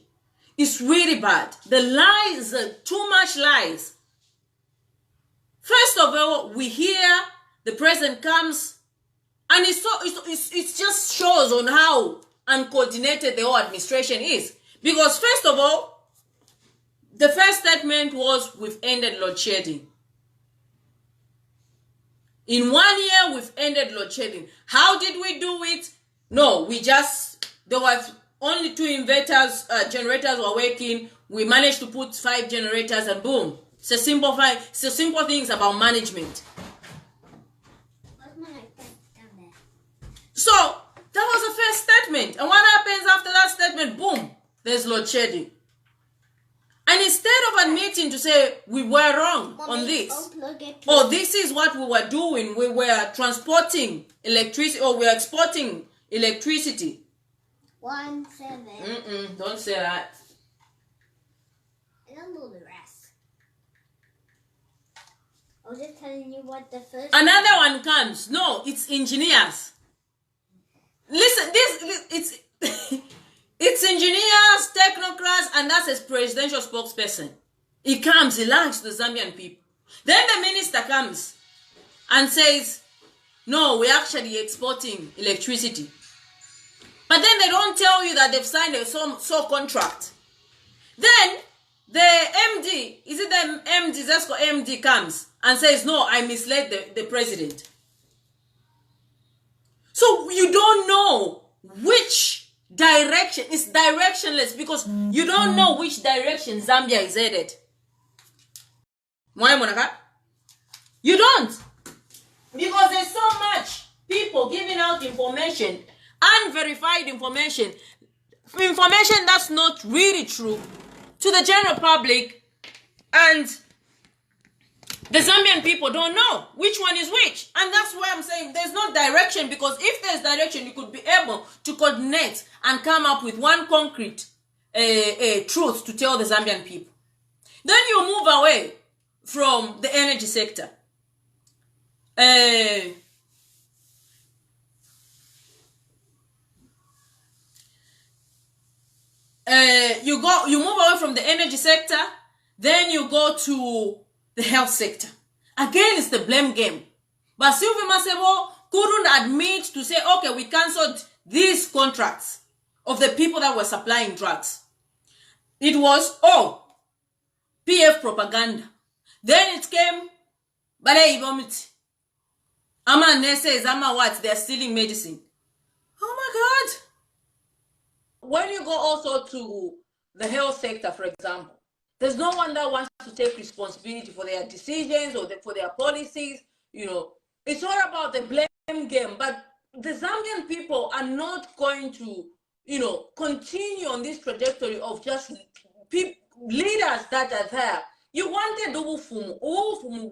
It's really bad. The lies, too much lies. First of all, we hear the president comes, and it just shows on how uncoordinated the whole administration is. Because first of all, the first statement was, we've ended load shedding. In 1 year, we've ended load shedding. How did we do it? No, there was only 2 inverters, generators were working. We managed to put 5 generators, and boom. It's a simple things about management. So that was the first statement. And what happens after that statement? Boom, there's load shedding. And instead of admitting to say we were wrong on this, or this is what we were doing, we were transporting electricity, or we were exporting electricity. 17. Don't say that. I don't know the rest. I was just telling you what the first. Another one comes. No, it's engineers. Listen, it's it's engineers, technocrats, and that's a presidential spokesperson. He comes, he lies to the Zambian people. Then the minister comes and says, no, we're actually exporting electricity. But then they don't tell you that they've signed a so contract. Then the MD, is it the MD, Zesco MD comes and says, no, I misled the president. So you don't know which direction. It's directionless because you don't know which direction Zambia is headed. You don't. Because there's so much people giving out information, unverified information that's not really true to the general public, and the Zambian people don't know which one is which. And that's why I'm saying there's no direction, because if there's direction, you could be able to coordinate and come up with one concrete truth to tell the Zambian people. Then you move away from the energy sector. You move away from the energy sector, then you go to the health sector. Again, it's the blame game. But Sylvie Masebo couldn't admit to say, okay, we cancelled these contracts of the people that were supplying drugs. It was, PF propaganda. Then it came, Ama nurses, Ama what? They're stealing medicine. Oh my God. When you go also to the health sector, for example, there's no one that wants to take responsibility for their decisions or for their policies. You know, it's all about the blame game. But the Zambian people are not going to, continue on this trajectory of just leaders that are there. You wanted Ubufumu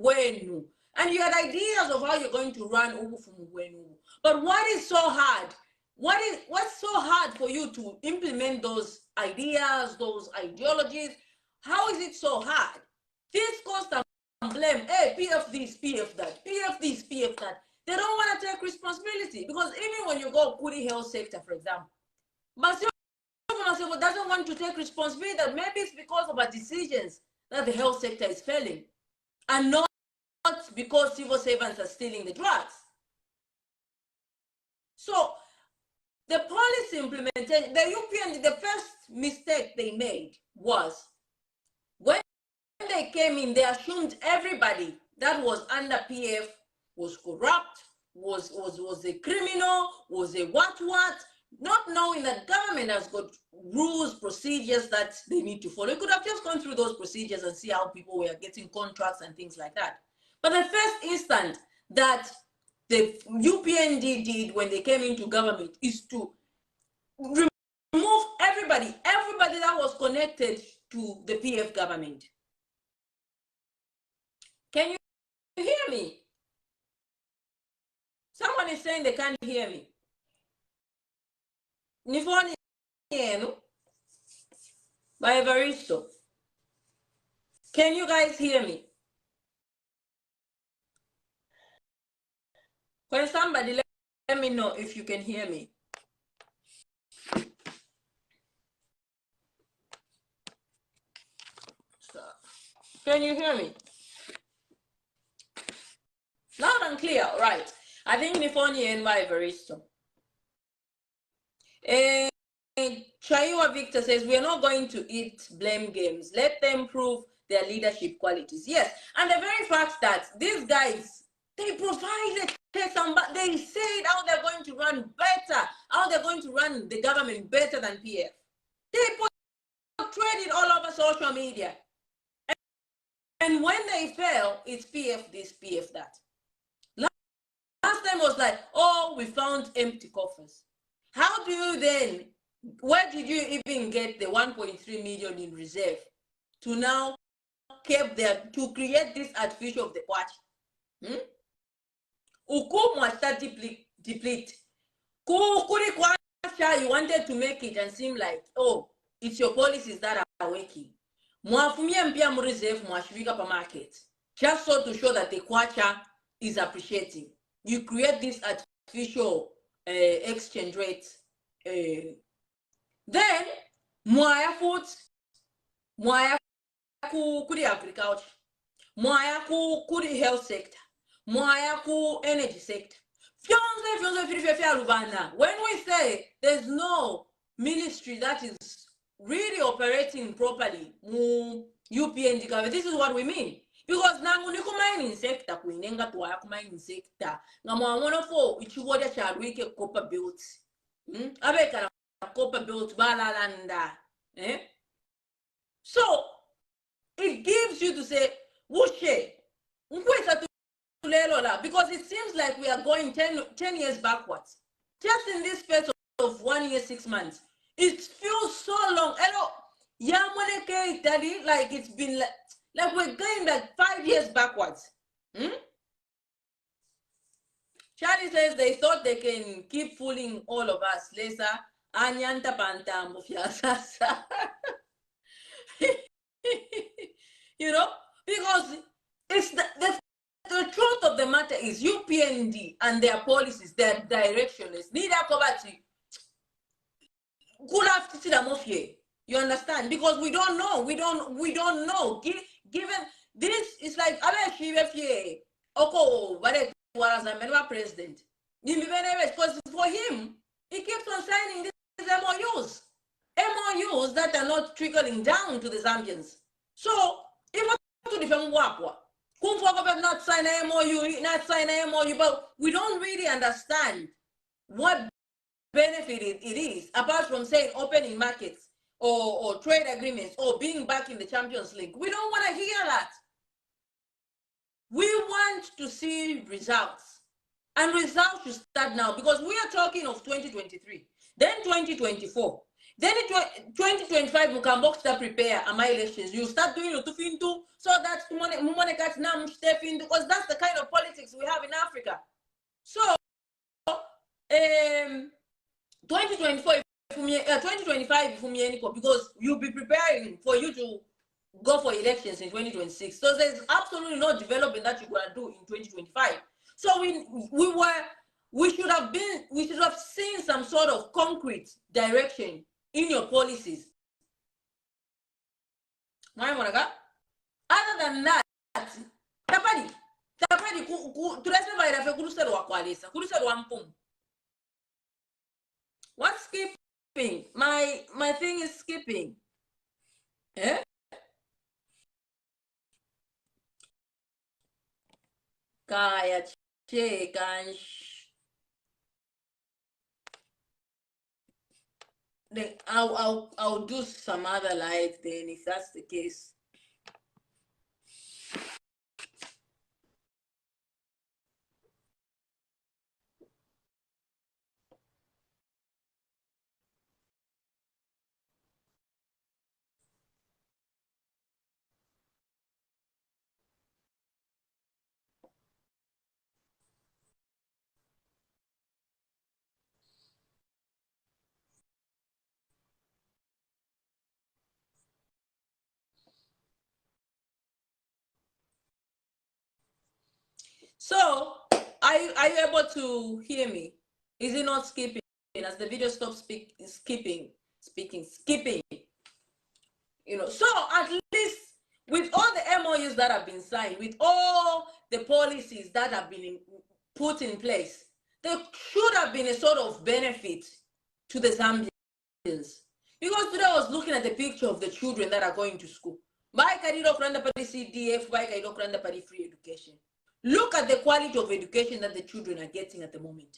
Wenu, and you had ideas of how you're going to run Ubufumu Wenu. But what is so hard? What's so hard for you to implement those ideas, those ideologies? How is it so hard? This constant blame, hey, PF this, PF that, PF this, PF that. They don't want to take responsibility, because even when you go Kuri health sector, for example, Masio doesn't want to take responsibility that maybe it's because of our decisions that the health sector is failing. and not because civil servants are stealing the drugs. So the policy implementation, the UPN, the first mistake they made was when they came in, they assumed everybody that was under PF was corrupt, was a criminal, was a what, not knowing that government has got rules, procedures that they need to follow. You could have just gone through those procedures and see how people were getting contracts and things like that. But the first instant that the UPND did when they came into government is to remove everybody that was connected to the PF government. Can you hear me? Someone is saying they can't hear me. Nifoni yenu by Evaristo. Can you guys hear me? When somebody let me know if you can hear me. Can you hear me? Loud and clear, right. I think Nifoni and by Evaristo. Chaiwa Victor says, we are not going to eat blame games. Let them prove their leadership qualities. Yes, and the very fact that these guys, they provided they said how they're going to run better, how they're going to run the government better than PF. They portrayed it all over social media. And when they fail, it's PF this, PF that. Last time was like, oh, we found empty coffers. How do you then, where did you even get the 1.3 million in reserve to now keep there, to create this artificial of the watch? Uku must deplete. You wanted to make it and seem like, oh, it's your policies that are working. Mwafumia mpia mreserve mwashivika pa market. Just so to show that the kwacha is appreciating. You create this artificial exchange rate. Then, mwaya food, mwaya kuri agriculture, mwaya kuri health sector, mwaya ku energy sector. When we say there's no ministry that is really operating properly, UPND government, this is what we mean. Because nangu niku mining sector kuinenga tuwa yaku mining sector ngamu amono fo ichiwodia charuike copper built. Abeka na copper built balalanda. So it gives you to say wushe because it seems like we are going 10 years backwards. Just in this space of 1 year, 6 months. It feels so long. Like it's been like we're going like 5 years backwards. Charlie says they thought they can keep fooling all of us. Lesa, anyanta panta mufiasasa. You know, because it's the truth of the matter is UPND and their policies, their directionless. You understand? Because we don't know. We don't know. Given this, it's like president. Because for him, he keeps on signing these MOUs. MOUs that are not trickling down to the Zambians. So, if we to defend Wapwa, not sign a MOU, not sign a MOU, but we don't really understand what benefit it is, apart from saying opening markets or trade agreements or being back in the Champions League. We don't want to hear that. We want to see results. And results should start now because we are talking of 2023, then 2024. Then in 2025, we can box to prepare my elections. You start doing it so that because that's the kind of politics we have in Africa. So, 2024, 2025, because you'll be preparing for you to go for elections in 2026. So there's absolutely no development that you're gonna do in 2025. So we should have seen some sort of concrete direction in your policies. Other than that, What's skipping? My thing is skipping. Eh? Kaya che then I'll do some other live then if that's the case. So, are you able to hear me? Is it not skipping? As the video stops skipping. You know, so at least with all the MOUs that have been signed, with all the policies that have been put in place, there should have been a sort of benefit to the Zambians. Because today I was looking at the picture of the children that are going to school. CDF, free education. Look at the quality of education that the children are getting at the moment.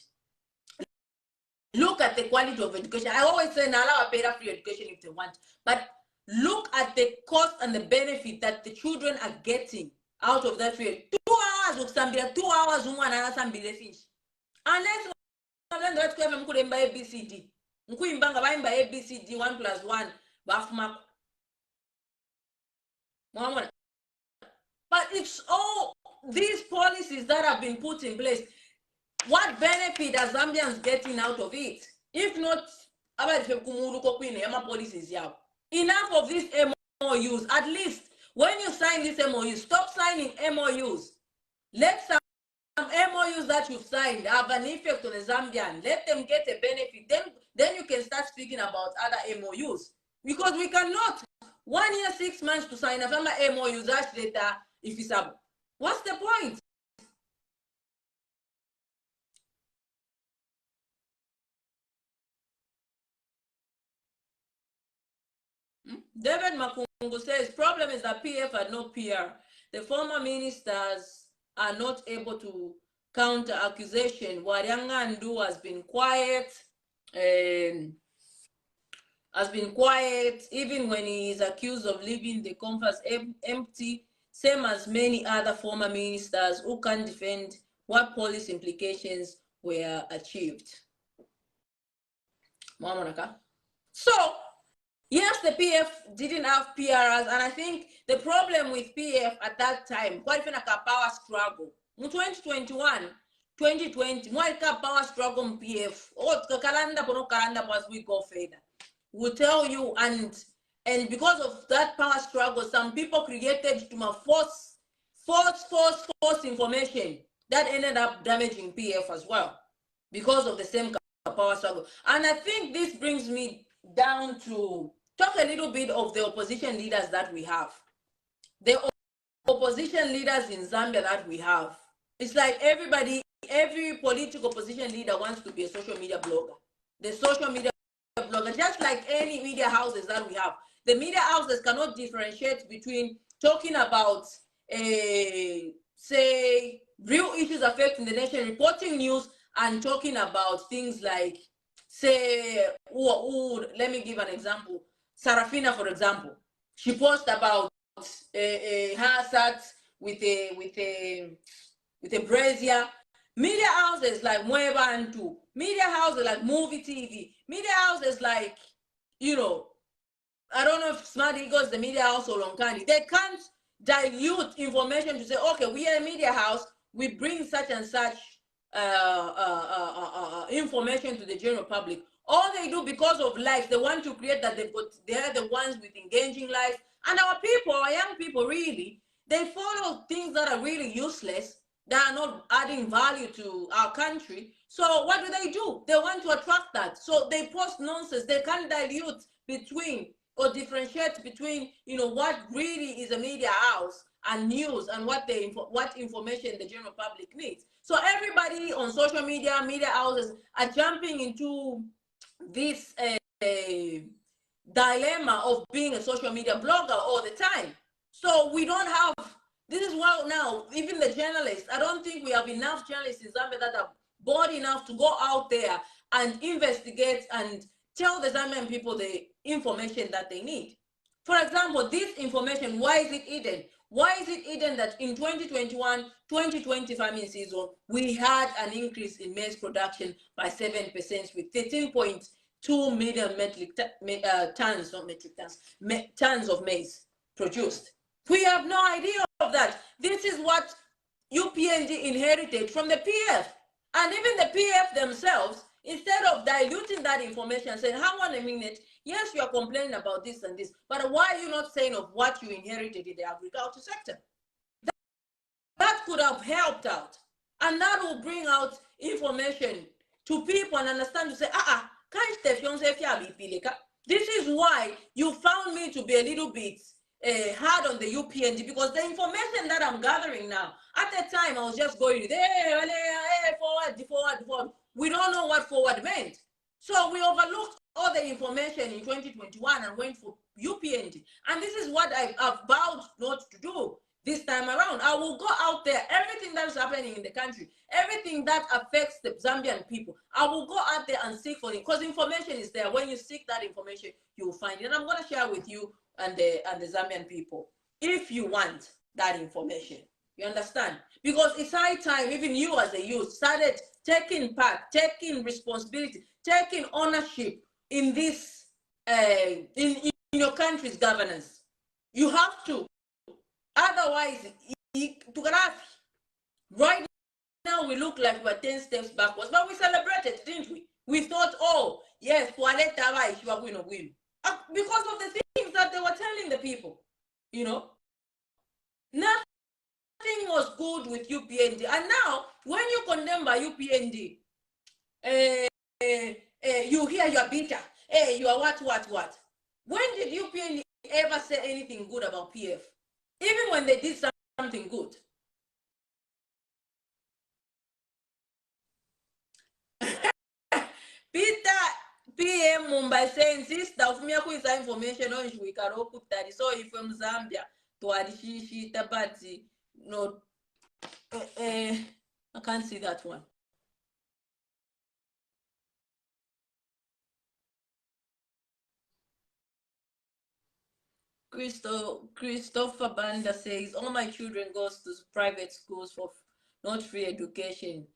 Look at the quality of education. I always say, allow pay free education if they want, but look at the cost and the benefit that the children are getting out of that free. 2 hours of Zambia, 2 hours Zambia finish. Unless that's why I'm going to buy ABCD. I'm going to buy ABCD 1 + 1. But it's all these policies that have been put in place. What benefit are Zambians getting out of it? If not, policies. Enough of these MOUs. At least when you sign these MOUs, stop signing MOUs. Let some MOUs that you've signed have an effect on the Zambian. Let them get a benefit. Then you can start speaking about other MOUs. Because we cannot 1 year, 6 months to sign a MOUs data if it's up. What's the point? David Makungu says, problem is that PF had no PR. The former ministers are not able to counter accusation. Wariangandu has been quiet, even when he is accused of leaving the conference empty, same as many other former ministers who can defend what policy implications were achieved. So, yes, the PF didn't have PRs, and I think the problem with PF at that time, quite a power struggle. In 2021, 2020, more power struggle in PF. As we go further, will tell you, and because of that power struggle, some people created false information that ended up damaging PF as well because of the same power struggle. And I think this brings me down to talk a little bit of the opposition leaders that we have. The opposition leaders in Zambia that we have. It's like every political opposition leader wants to be a social media blogger. The social media blogger, just like any media houses that we have. The media houses cannot differentiate between talking about, say, real issues affecting the nation, reporting news, and talking about things like, say, let me give an example. Sarafina, for example, she posted about her sex with a brazier. Media houses like Mweba and Two, media houses like Movie TV, media houses like, you know, I don't know if Smart Ego is the media house or Lonkani. They can't dilute information to say, okay, we are a media house, we bring such and such information to the general public. All they do because of likes, they want to create that they're the ones with engaging lives. And our people, our young people, really, they follow things that are really useless, that are not adding value to our country. So what do? They want to attract that. So they post nonsense. They can't dilute between or differentiate between, you know, what really is a media house and news and what information the general public needs. So everybody on social media, media houses are jumping into this dilemma of being a social media blogger all the time. So we don't have, this is why now, even the journalists, I don't think we have enough journalists in Zambia that are bold enough to go out there and investigate and tell the Zambian people the information that they need. For example, this information, why is it hidden? Why is it hidden that in 2021-2020 farming season, we had an increase in maize production by 7% with 13.2 million tons, not metric tons, tons of maize produced. We have no idea of that. This is what UPND inherited from the PF. And even the PF themselves, instead of diluting that information, saying, hang on a minute, yes, you are complaining about this and this, but why are you not saying of what you inherited in the agriculture sector? That could have helped out. And that will bring out information to people and understand to say, this is why you found me to be a little bit hard on the UPND, because the information that I'm gathering now, at the time I was just going, forward. We don't know what forward meant. So we overlooked all the information in 2021 and went for UPND. And this is what I've vowed not to do this time around. I will go out there, everything that is happening in the country, everything that affects the Zambian people, I will go out there and seek for it, because information is there. When you seek that information, you will find it. And I'm going to share with you and the Zambian people, if you want that information. You understand? Because it's high time, even you as a youth started taking part, taking responsibility, taking ownership in this, in your country's governance. You have to. Otherwise, right now we look like we're 10 steps backwards, but we celebrated, didn't we? We thought, oh, yes, because of the things that they were telling the people, you know. Nothing was good with UPND. And now, when you condemn by UPND, you hear you're bitter. Hey, you are what? When did UPND ever say anything good about PF? Even when they did something good. Peter PM Mumbai saying, sister, of me with information on we can put that. So if from Zambia to Adishishi Tabati, no, I can't see that one. Christopher Banda says, all my children goes to private schools for not free education.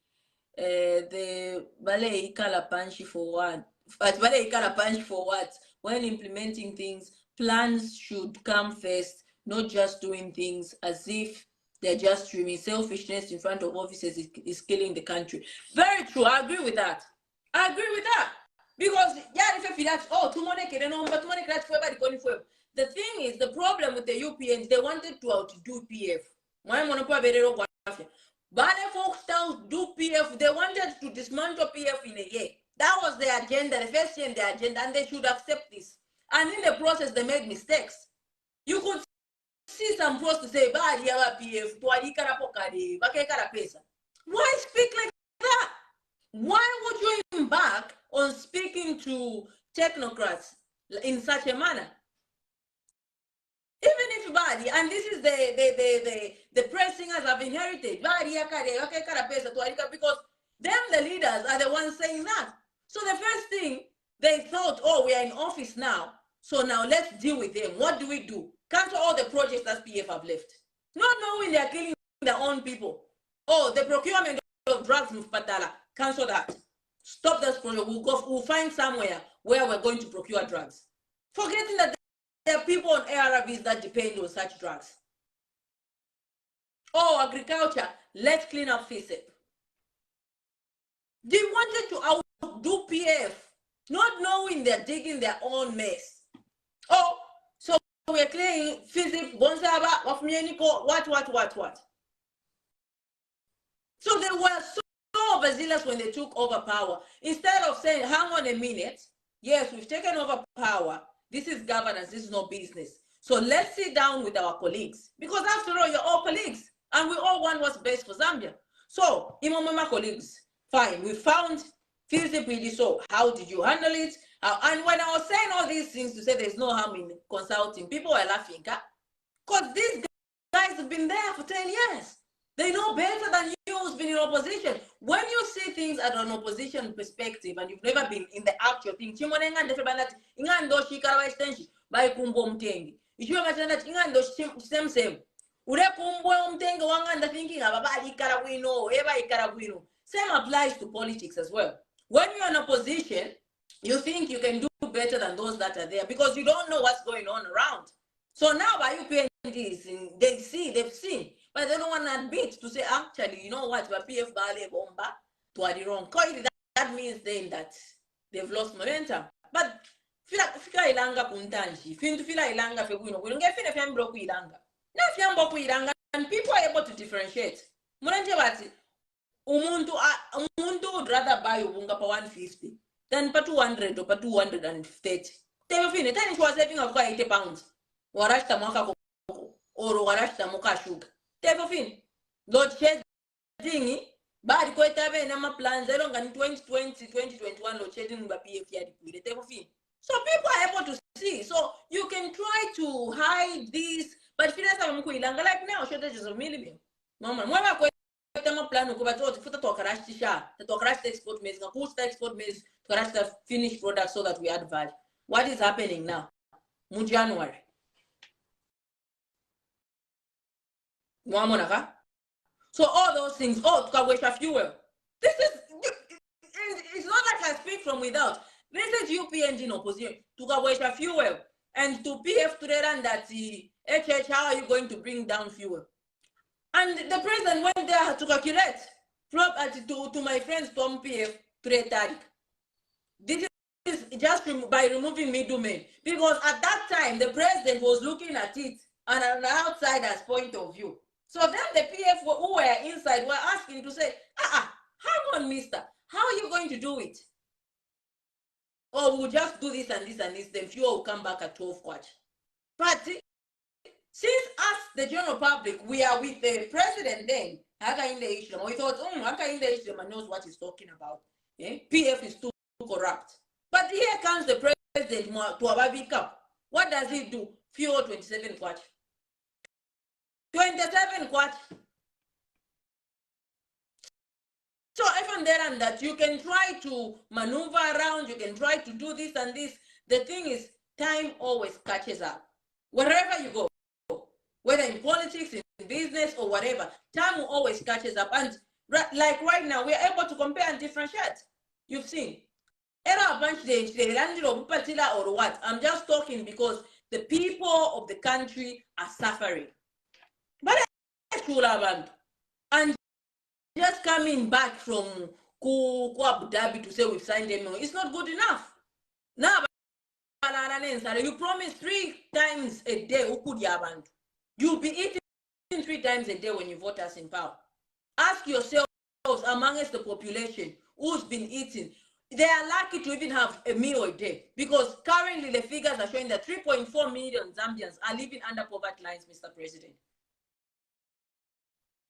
The ballet Kalapanchi for what? Ballet Kalapanchi for what? When implementing things, plans should come first, not just doing things as if they're just streaming. Selfishness in front of officers is killing the country. Very true. I agree with that. Because yeah, if you feel that, oh, the thing is, the problem with the UPNs, they wanted to outdo PF. But folks do PF, they wanted to dismantle PF in a year. That was the agenda, the first year in the agenda, and they should accept this. And in the process, they made mistakes. You could see some posts to say, PF, why speak like that? Why would you embark on speaking to technocrats in such a manner? Even if body, and this is the press singers have inherited, because them, the leaders, are the ones saying that. So the first thing they thought, oh, we are in office now, so now let's deal with them. What do we do? Cancel all the projects that PF have left. Not knowing they are killing their own people. Oh, the procurement of drugs in Patala, cancel that. Stop this project. We'll find somewhere where we're going to procure drugs. Forgetting that there are people on ARVs that depend on such drugs. Oh, agriculture, let's clean up FISIP. They wanted to outdo PF, not knowing they're digging their own mess. Oh, so we're cleaning FISIP, Bonsaba, Wafmieniko, what? So they were so overzealous when they took over power. Instead of saying, hang on a minute, yes, we've taken over power. This is governance, this is not business. So let's sit down with our colleagues. Because after all, you're want what's best for Zambia. So, my colleagues, fine, we found feasibility. So, how did you handle it? And when I was saying all these things to say there's no harm in consulting, people were laughing, because these guys have been there for 10 years. They know better than you who's been in opposition. When you see things at an opposition perspective and you've never been in the actual thing, same applies to politics as well. When you're in opposition, you think you can do better than those that are there because you don't know what's going on around. So now by you paying this, they've seen, but they don't want to admit to say, actually, you know what, PF Bale Bomba to the wrong. That means then that they've lost momentum. But fika ilanga kuntanji, fintu fila ilanga feguino, we don't get fina fiambro ku ilanga. Na fiambo ku ilanga, and people are able to differentiate. Munanje bati, umuntu would rather buy ubunga pa 150 than pa 200 or pa 230. Tell fine, then it was saving of 80 pounds. Warashta mwaka or warashta muka sugar. Tell fine. Lord shedding, but quite nama plans along in 2020, 2021, load shedding by PF Yadi. Tell fine. So people are able to see. So you can try to hide this, but if you don't have like now, shortages of Mealie. Mama, plan to export maize, export maize, to finished product so that we add value. What is happening now? January. So all those things, to fuel. This is, it's not like I speak from without. This is UPNG in opposition to fuel and to PF to run that the HH, how are you going to bring down fuel? And the president went there to calculate to my friends from PF trade tariff. This is just by removing middlemen, because at that time the president was looking at it on an outsider's point of view. So then the PF who were inside were asking to say, hang on, mister, how are you going to do it? Or we'll just do this and this and this, then fuel will come back at 12 kwacha. But since us, the general public, we are with the president then, we thought, knows what he's talking about. PF is too corrupt. But here comes the president to Ababika. What does he do? Fuel 27 kwacha. 27 kwacha. So even there and that, you can try to maneuver around, you can try to do this and this. The thing is, time always catches up. Wherever you go, whether in politics, in business, or whatever, time always catches up. And like right now, we are able to compare and differentiate. You've seen. Era bunch or what? I'm just talking because the people of the country are suffering. But and just coming back from Abu Dhabi to say we've signed them, it's not good enough. Now, you promise 3 times a day. You'll be eating 3 times a day when you vote us in power. Ask yourselves amongst the population who's been eating. They are lucky to even have a meal a day, because currently the figures are showing that 3.4 million Zambians are living under poverty lines, Mr. President.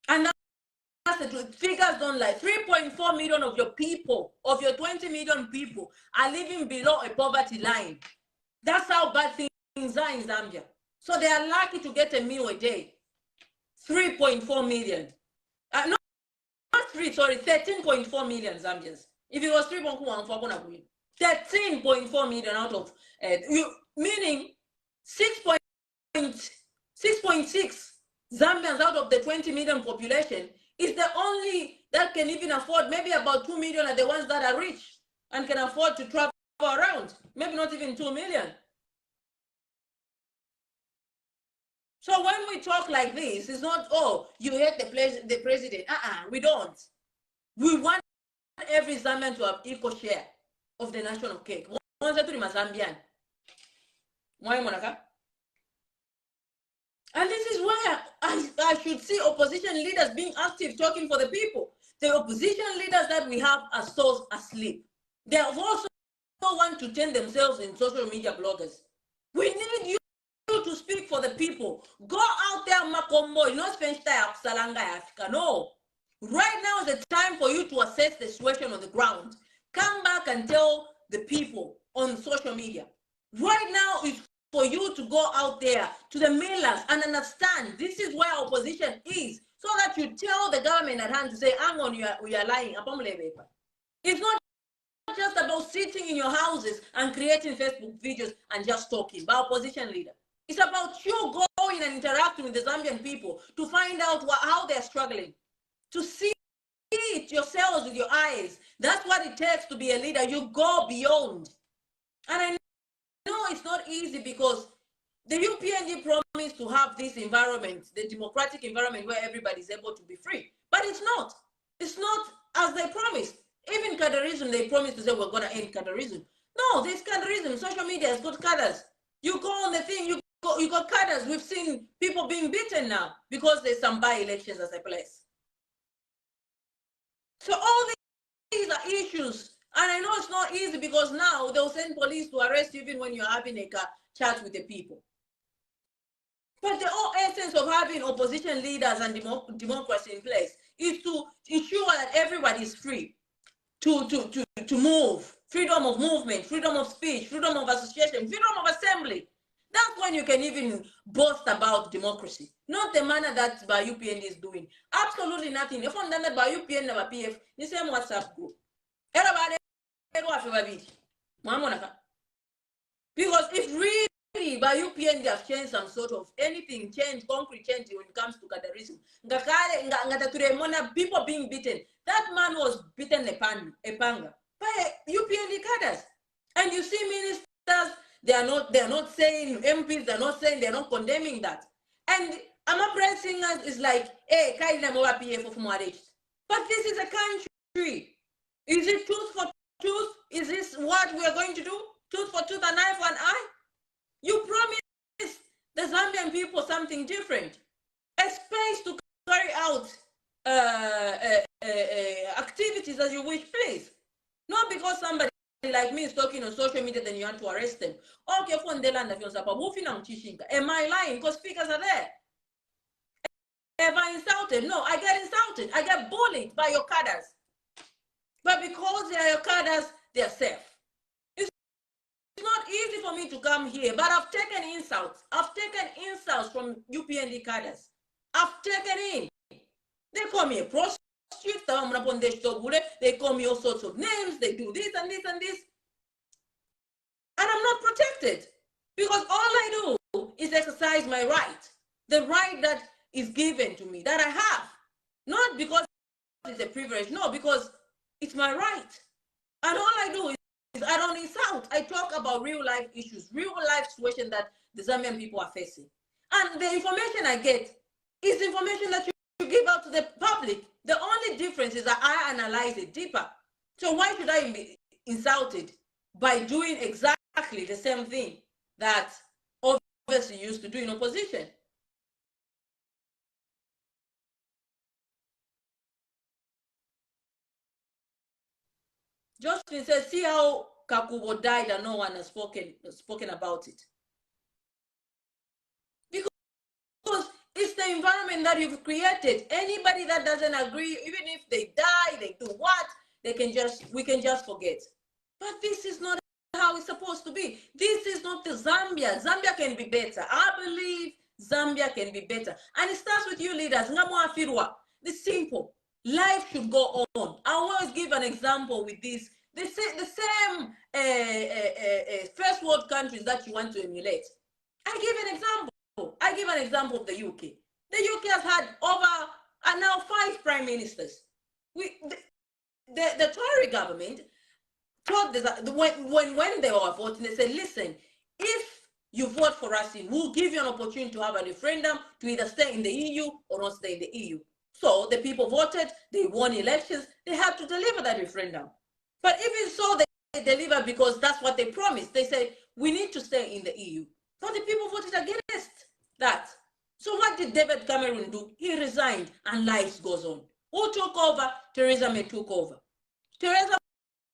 And that's the truth. Figures don't lie. 3.4 million of your people, of your 20 million people, are living below a poverty line. That's how bad things are in Zambia. So they are lucky to get a meal a day. 3.4 million. Not 3, sorry, 13.4 million Zambians. If it was 3.1, 13.4 million out of, meaning 6.6 Zambians out of the 20 million population is the only that can even afford. Maybe about 2 million are the ones that are rich and can afford to travel around. Maybe not even 2 million. So when we talk like this, it's not, oh, you hate the president. We don't. We want every Zambian to have equal share of the national cake. And this is where I should see opposition leaders being active, talking for the people. The opposition leaders that we have are so asleep. They also want to turn themselves in social media bloggers. We need you to speak for the people. Go out there, Makombo, not spend time Salanga Africa. No. Right now is the time for you to assess the situation on the ground. Come back and tell the people on social media. Right now is for you to go out there to the millers and understand this is where opposition is, so that you tell the government at hand to say, hang on, we are lying. It's not just about sitting in your houses and creating Facebook videos and just talking about opposition leader. It's about you going and interacting with the Zambian people to find out how they're struggling, to see it yourselves with your eyes. That's what it takes to be a leader. You go beyond. And I know it's not easy because the UPND promised to have this environment, the democratic environment where everybody is able to be free. But it's not. It's not as they promised. Even cadarism, they promised to say we're going to end cadarism. No, there's cadarism. Social media has got cadres. You go on the thing, you got cadres. We've seen people being beaten now because there's some by-elections as a place. So all these are issues. And I know it's not easy because now they'll send police to arrest you even when you're having a chat with the people. But the whole essence of having opposition leaders and democracy in place is to ensure that everybody is free to move, freedom of movement, freedom of speech, freedom of association, freedom of assembly. That's when you can even boast about democracy. Not the manner that by UPN is doing. Absolutely nothing. If I'm done that by UPN and by PF, the same WhatsApp group. Because if really by UPN they have changed some sort of anything, concrete change when it comes to cadarism. People being beaten. That man was beaten a panga by UPN cadres. And you see ministers, they are not saying, MPs, they're not condemning that. And Amapre Singers is like, hey, PF of Marriage. But this is a country. Is it tooth for tooth? Is this what we are going to do? Tooth for tooth and eye for an eye? You promised the Zambian people something different. A space to carry out activities as you wish, please. Not because somebody like me is talking on social media, then you want to arrest them. Okay, am I lying? Because speakers are there. Am I insulted? No, I get insulted. I get bullied by your cadres. But because they are your cadres, they are safe. It's not easy for me to come here, but I've taken insults. I've taken insults from UPND cadres. I've taken in. They call me a prostitute. They call me all sorts of names. They do this and this and this. And I'm not protected because all I do is exercise my right. The right that is given to me, that I have. Not because it's a privilege, no, because it's my right. And all I do is I don't insult. I talk about real life issues, real life situations that the Zambian people are facing. And the information I get is information that you give out to the public. The only difference is that I analyze it deeper. So why should I be insulted by doing exactly the same thing that obviously used to do in opposition? Justin says, see how Kakubo died and no one has spoken about it. Because it's the environment that you've created. Anybody that doesn't agree, even if they die, they do what, we can just forget. But this is not how it's supposed to be. This is not the Zambia. Zambia can be better. I believe Zambia can be better. And it starts with you leaders. It's simple. Life should go on. I always give an example with this. The same first world countries that you want to emulate. I give an example of the UK. The UK has had over now 5 prime ministers. The Tory government told this, when they were voting, they said, listen, if you vote for us, we'll give you an opportunity to have a referendum to either stay in the EU or not stay in the EU. So the people voted, they won elections, they had to deliver that referendum. But even so, they delivered because that's what they promised. They said, we need to stay in the EU. So the people voted against that. So what did David Cameron do? He resigned and life goes on. Who took over? Theresa May took over. Theresa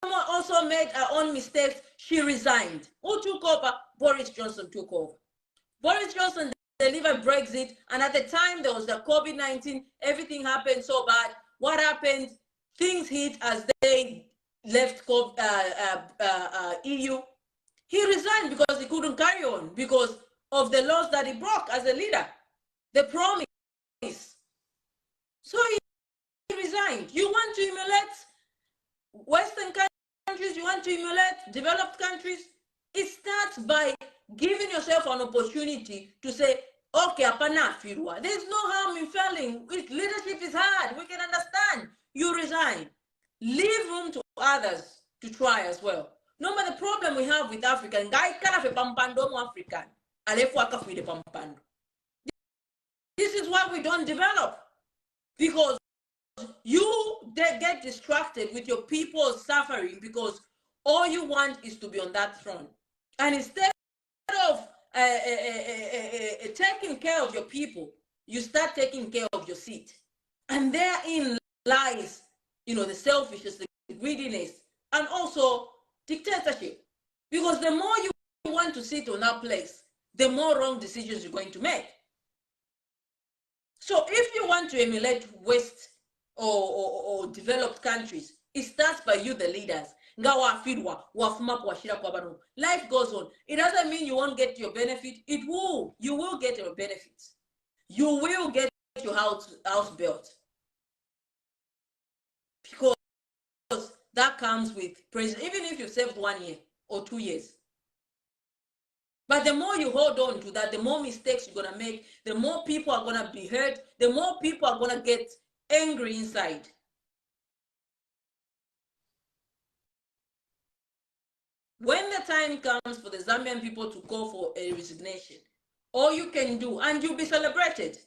May also made her own mistakes. She resigned. Who took over? Boris Johnson took over. Boris Johnson delivered Brexit, and at the time there was the COVID-19, everything happened so bad. What happened? Things hit as they left EU. He resigned because he couldn't carry on because of the laws that he broke as a leader, the promise. So he resigned. You want to emulate Western countries, you want to emulate developed countries? It starts by giving yourself an opportunity to say, okay, there's no harm in failing. Leadership is hard. We can understand. You resign. Leave room to others to try as well. No, but the problem we have with African guy African. This is why we don't develop, because you get distracted with your people suffering because all you want is to be on that throne. And instead of taking care of your people, you start taking care of your seat. And therein lies, the selfishness, the greediness, and also dictatorship. Because the more you want to sit on that place, the more wrong decisions you're going to make. So if you want to emulate West or developed countries, it starts by you, the leaders. Life goes on. It doesn't mean you won't get your benefit. It will. You will get your benefits. You will get your house built. Because that comes with president, even if you saved 1 year or 2 years. But the more you hold on to that, the more mistakes you're going to make, the more people are going to be hurt, the more people are going to get angry inside. When the time comes for the Zambian people to call for a resignation, all you can do, and you'll be celebrated.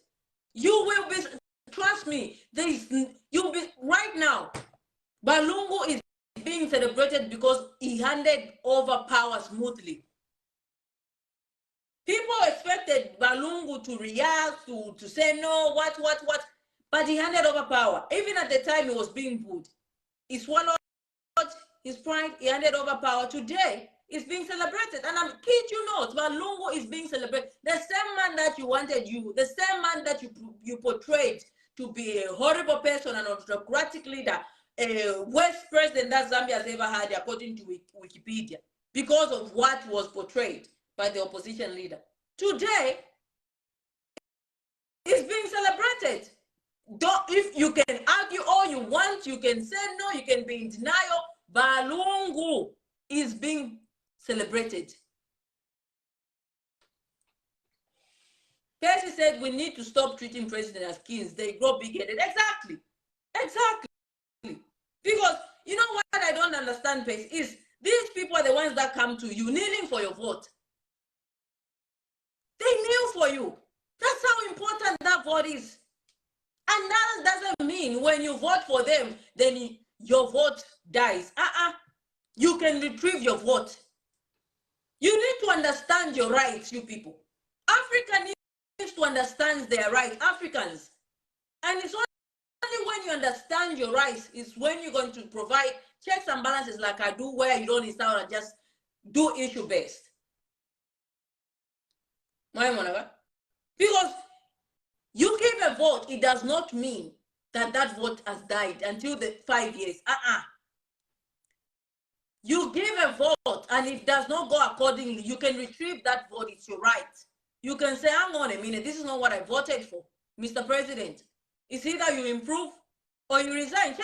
You will be, trust me, you'll be, right now, Balungu is being celebrated because he handed over power smoothly. People expected Balungu to react, to say no, what, but he handed over power. Even at the time he was being booed. He swallowed his pride, he handed over power. Today, it's being celebrated. And I'm kid you not, Balungu is being celebrated. The same man that you wanted, the same man that you portrayed to be a horrible person, an autocratic leader, a worst president that Zambia has ever had, according to Wikipedia, because of what was portrayed by the opposition leader. Today, it's being celebrated. If you can argue all you want, you can say no, you can be in denial, Balungu is being celebrated. Percy said we need to stop treating presidents as kings. They grow big-headed. Exactly. Because you know what I don't understand, Percy, is these people are the ones that come to you kneeling for your vote. They kneel for you. That's how important that vote is. And that doesn't mean when you vote for them, then your vote dies. You can retrieve your vote. You need to understand your rights, you people. Africa needs to understand their rights, Africans. And it's only when you understand your rights is when you're going to provide checks and balances like I do, where you don't install and just do issue-based. Because you give a vote, it does not mean that that vote has died until the 5 years. You give a vote, and if it does not go accordingly, you can retrieve that vote. It's your right. You can say, hang on a minute, this is not what I voted for, Mr. President. It's either you improve or you resign.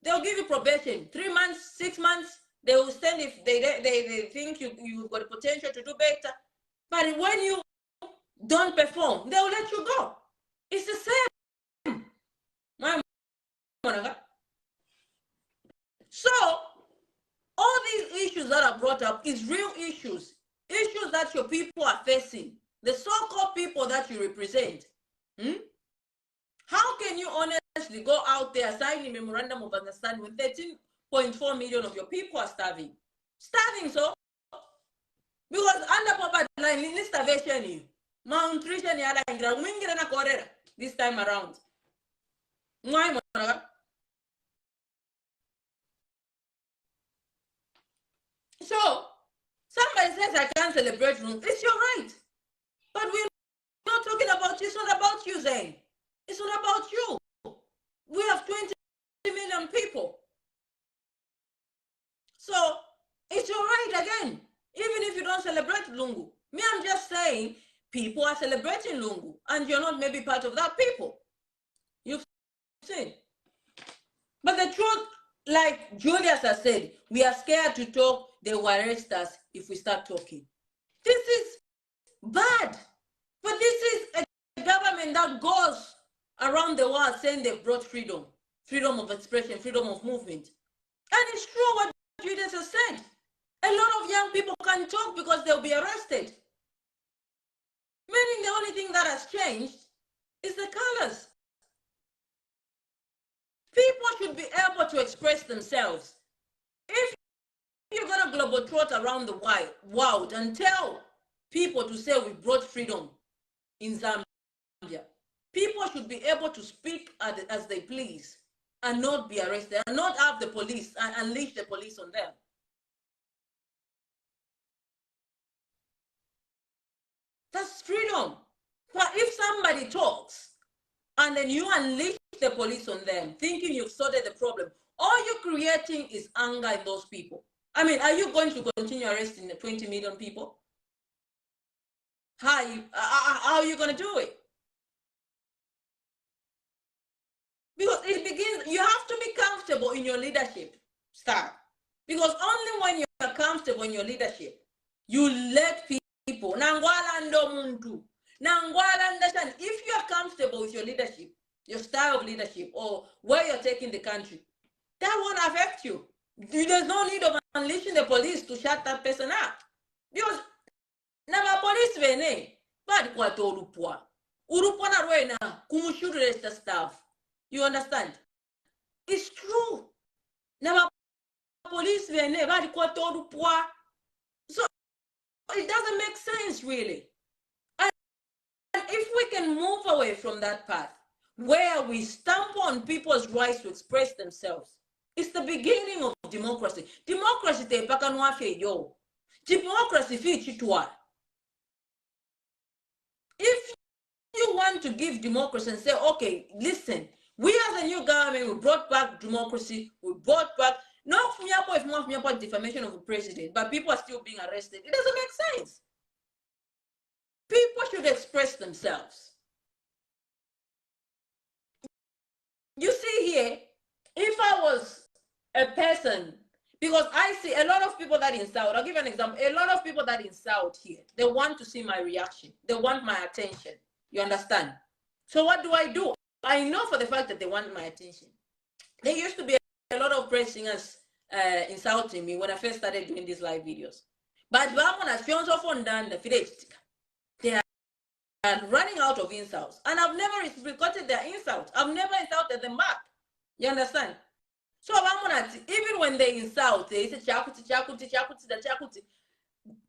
They'll give you probation, 3 months, 6 months. They will stand if they think you've got the potential to do better. But when you don't perform, they'll let you go. It's the same. So, all these issues that are brought up is real issues that your people are facing, the so-called people that you represent. How can you honestly go out there, sign a memorandum of understanding when 13.4 million of your people are starving? Starving, so? Because under poverty line, starvation, malnutrition, this time around. So somebody says I can't celebrate Lungu. It's your right. But we're not talking about you. It's not about you, Zane. It's not about you. We have 20 million people. So it's your right again, even if you don't celebrate Lungu. Me, I'm just saying people are celebrating Lungu and you're not maybe part of that people. You've seen. But the truth, like Julius has said, we are scared to talk. They will arrest us if we start talking. This is bad. But this is a government that goes around the world saying they've brought freedom, freedom of expression, freedom of movement. And it's true what Julius has said. A lot of young people can talk because they'll be arrested. Meaning the only thing that has changed is the colors. People should be able to express themselves. If you're going to globetrot around the world and tell people to say we brought freedom in Zambia, people should be able to speak as they please and not be arrested and not have the police and unleash the police on them. That's freedom. But if somebody talks and then you unleash the police on them, thinking you've sorted the problem, all you're creating is anger in those people. I mean, are you going to continue arresting the 20 million people? How are you going to do it? Because it begins, you have to be comfortable in your leadership, start. Because only when you're comfortable in your leadership, you let people, if you're comfortable with your leadership, your style of leadership, or where you're taking the country, that won't affect you. There's no need of unleashing the police to shut that person up. Because now police vene, but what urupwa na rwena kumushudu the staff. You understand? It's true. Now police vene, but what urupwa. So it doesn't make sense really. And if we can move away from that path where we stamp on people's rights to express themselves, it's the beginning of democracy. Democracy te pakanwafe yo. Democracy fi chitwa. If you want to give democracy and say, okay, listen, we as a new government, we brought back democracy, we brought back, not from defamation of the president, but people are still being arrested. It doesn't make sense. People should express themselves. You see here, if I was a person, because I see a lot of people that insult, I'll give an example, a lot of people that insult here, they want to see my reaction. They want my attention. You understand? So what do? I know for the fact that they want my attention. There used to be a lot of praise singers insulting me when I first started doing these live videos. But they are running out of insults. And I've never recorded their insults. I've never insulted them back. You understand? So even when they insult, they say chakuti,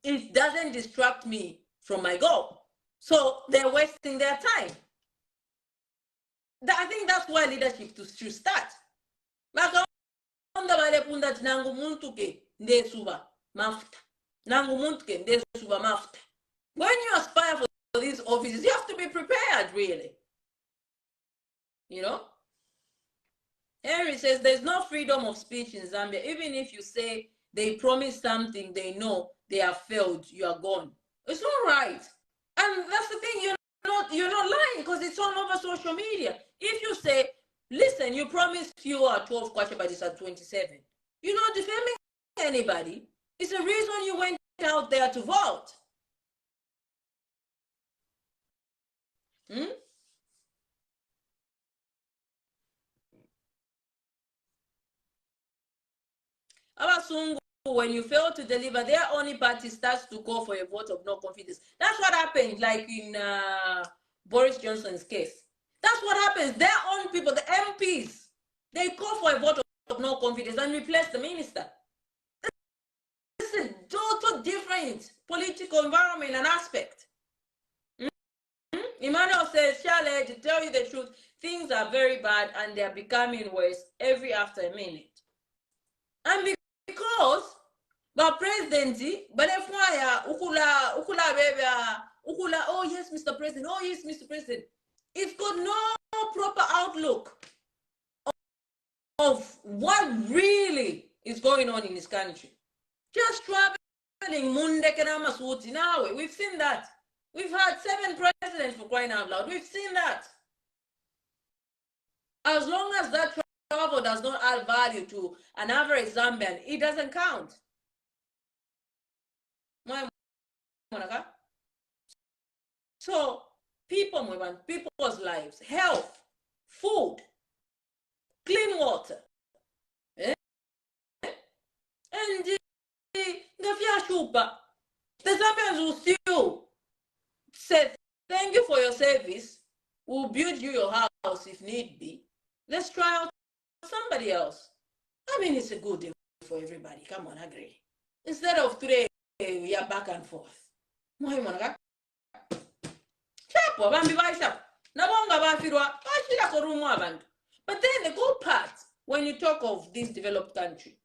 it doesn't distract me from my goal. So they're wasting their time. I think that's why leadership should start. When you aspire for these offices, you have to be prepared, really. You know? Henry says there's no freedom of speech in Zambia. Even if you say they promise something, they know they have failed, you are gone. It's not right. And that's the thing, you're not lying because it's all over social media. If you say, listen, you promised you are 12 kwacha, but it's at 27. You're not defaming anybody. It's the reason you went out there to vote. When you fail to deliver, their only party starts to call for a vote of no confidence. That's what happened, like in Boris Johnson's case. That's what happens. Their own people, the MPs, they call for a vote of no confidence and replace the minister. This is a total different political environment and aspect. Emmanuel says, Charlotte, to tell you the truth, things are very bad and they are becoming worse every after a minute. And because But presidency, but if ukula baby, ukula, oh yes, Mr. President, oh yes, Mr. President. It's got no proper outlook of what really is going on in this country. Just traveling, now we've seen that. We've had 7 presidents, for crying out loud. We've seen that. As long as that travel does not add value to an average Zambian, it doesn't count. So people's lives, health, food, clean water, and the Zambians will still say thank you for your service. We'll build you your house if need be. Let's try out somebody else. I mean, it's a good deal for everybody. Come on, agree. Instead of today, we are back and forth. But then the good part, when you talk of this developed country,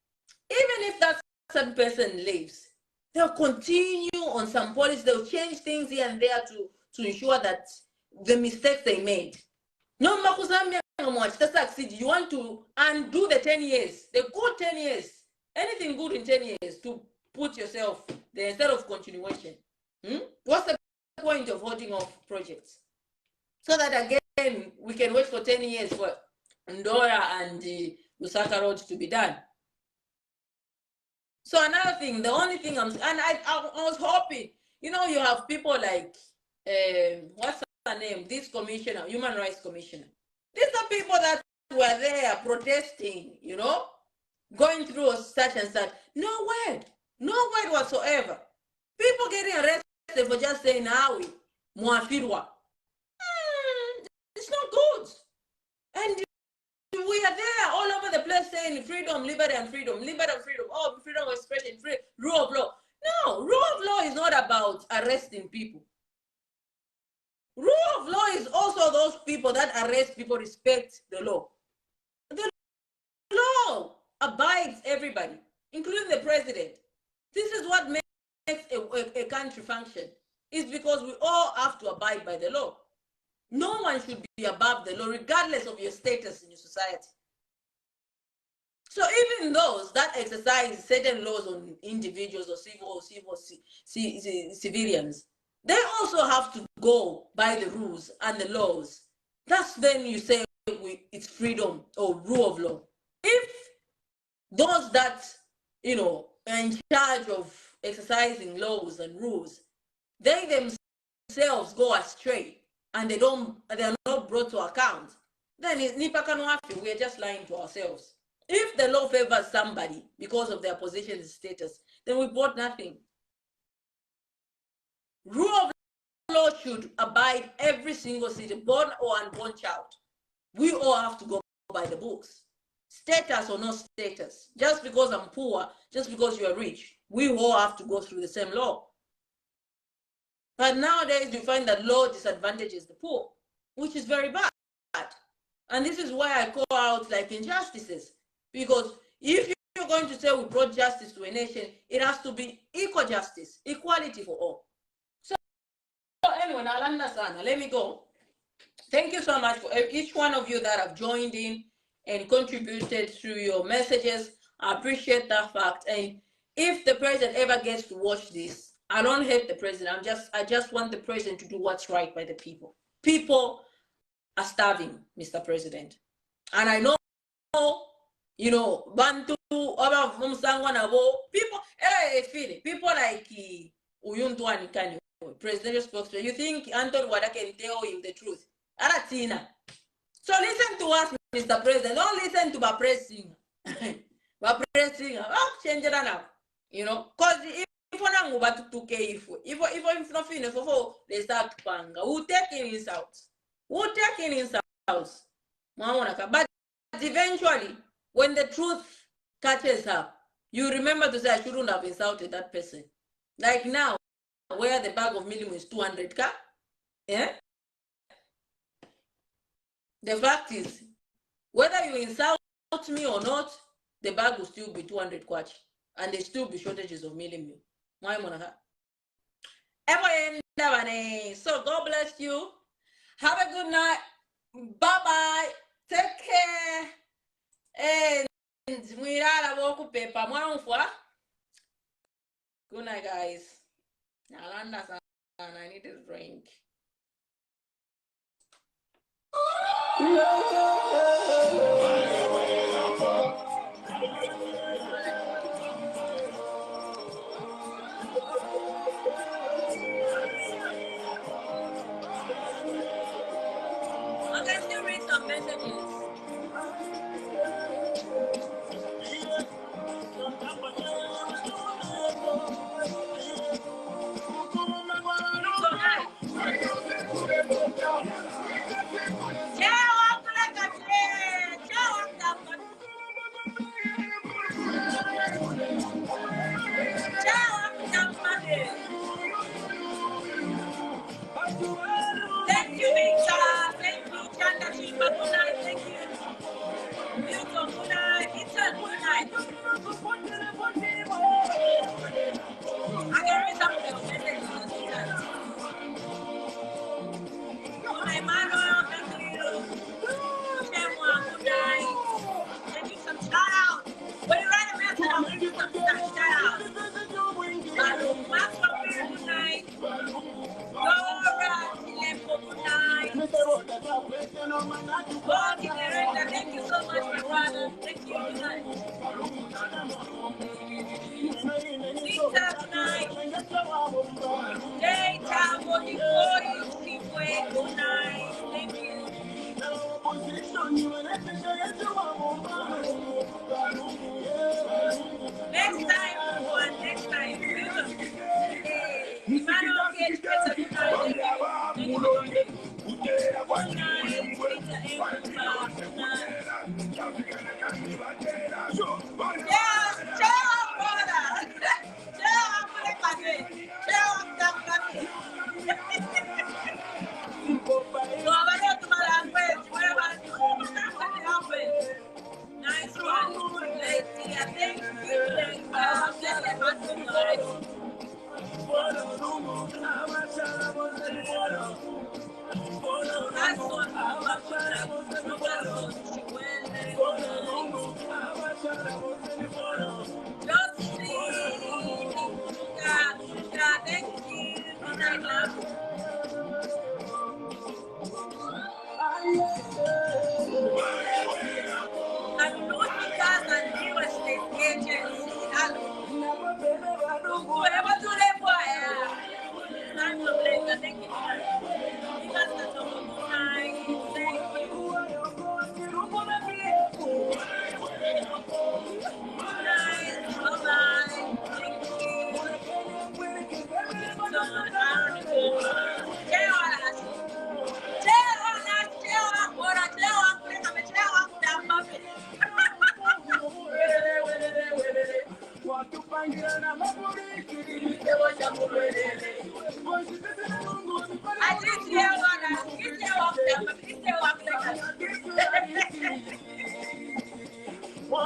even if that certain person leaves, they'll continue on some policies, they'll change things here and there to ensure that the mistakes they made. No, succeed. You want to undo the 10 years, the good 10 years, anything good in 10 years to put yourself there instead of continuation. What's the point of holding off projects? So that again, we can wait for 10 years for Ndora and the Lusaka Road to be done. So another thing, the only thing I was hoping, you know, you have people like, what's her name? This commissioner, human rights commissioner. These are people that were there protesting, you know, going through such and such. No word whatsoever. People getting arrested for just saying, Awi, Mwafirwa. It's not good. And we are there all over the place saying freedom, liberty, and freedom, liberty and freedom. Oh, freedom of expression, free, rule of law. No, rule of law is not about arresting people. Rule of law is also those people that arrest people respect the law. The law abides everybody, including the president. This is what makes a country function. It's because we all have to abide by the law. No one should be above the law, regardless of your status in your society. So even those that exercise certain laws on individuals or civilians, they also have to go by the rules and the laws. That's when you say it's freedom or rule of law. If those that, you know, are in charge of exercising laws and rules, they themselves go astray and they are not brought to account, then we are just lying to ourselves. If the law favors somebody because of their position and status, then we bought nothing. Rule of law should abide every single citizen, born or unborn child. We all have to go by the books. Status or no status. Just because I'm poor, just because you are rich, we all have to go through the same law. But nowadays you find that law disadvantages the poor, which is very bad. And this is why I call out like injustices. Because if you're going to say we brought justice to a nation, it has to be equal justice, equality for all. So anyway, Nalanda-sana, let me go. Thank you so much for each one of you that have joined in and contributed through your messages. I appreciate that fact. And if the president ever gets to watch this, I don't hate the president. I just want the president to do what's right by the people. People are starving, Mr. President. And I know, you know, Bantu, people like Uyuntwani Kanye, presidential spokesman. You think Anton Wada can tell you the truth? Aratina. So listen to us, Mr. President. Don't listen to Bapressing. Bapressing. Oh, change it now. You know, because if they start panga, who taking his out? Who taking his house? But eventually, when the truth catches up, you remember to say, I shouldn't have insulted that person. Like now, where the bag of Mealie is 200K, yeah? The fact is, whether you insult me or not, the bag will still be 200 kwacha. and there still be shortages of mealie meal. Why Monaca? So God bless you. Have a good night. Bye bye. Take care. And we are walk paper. Good night, guys. I need a drink. Okay, still read some messages. Thank you, Victor. Thank you, Chanda Shima. Good night. Thank you. Milton, good night. Ethan, good night. I can read some of your messages. Good night, Manuel. Thank you. Shemwa, good night. Send you some shout out. When you write a message, I'll give you some shout out. Maxwell, good night. Laura, good night. God, thank you so much, my brother. Thank you. Good night. Lisa, good night. Data, good night. Thank you. Next time, everyone. Next time. Emmanuel, good night. Thank you. Good night. Yes, ciao, brother. Ciao, nice one. Lady, I think you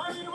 I did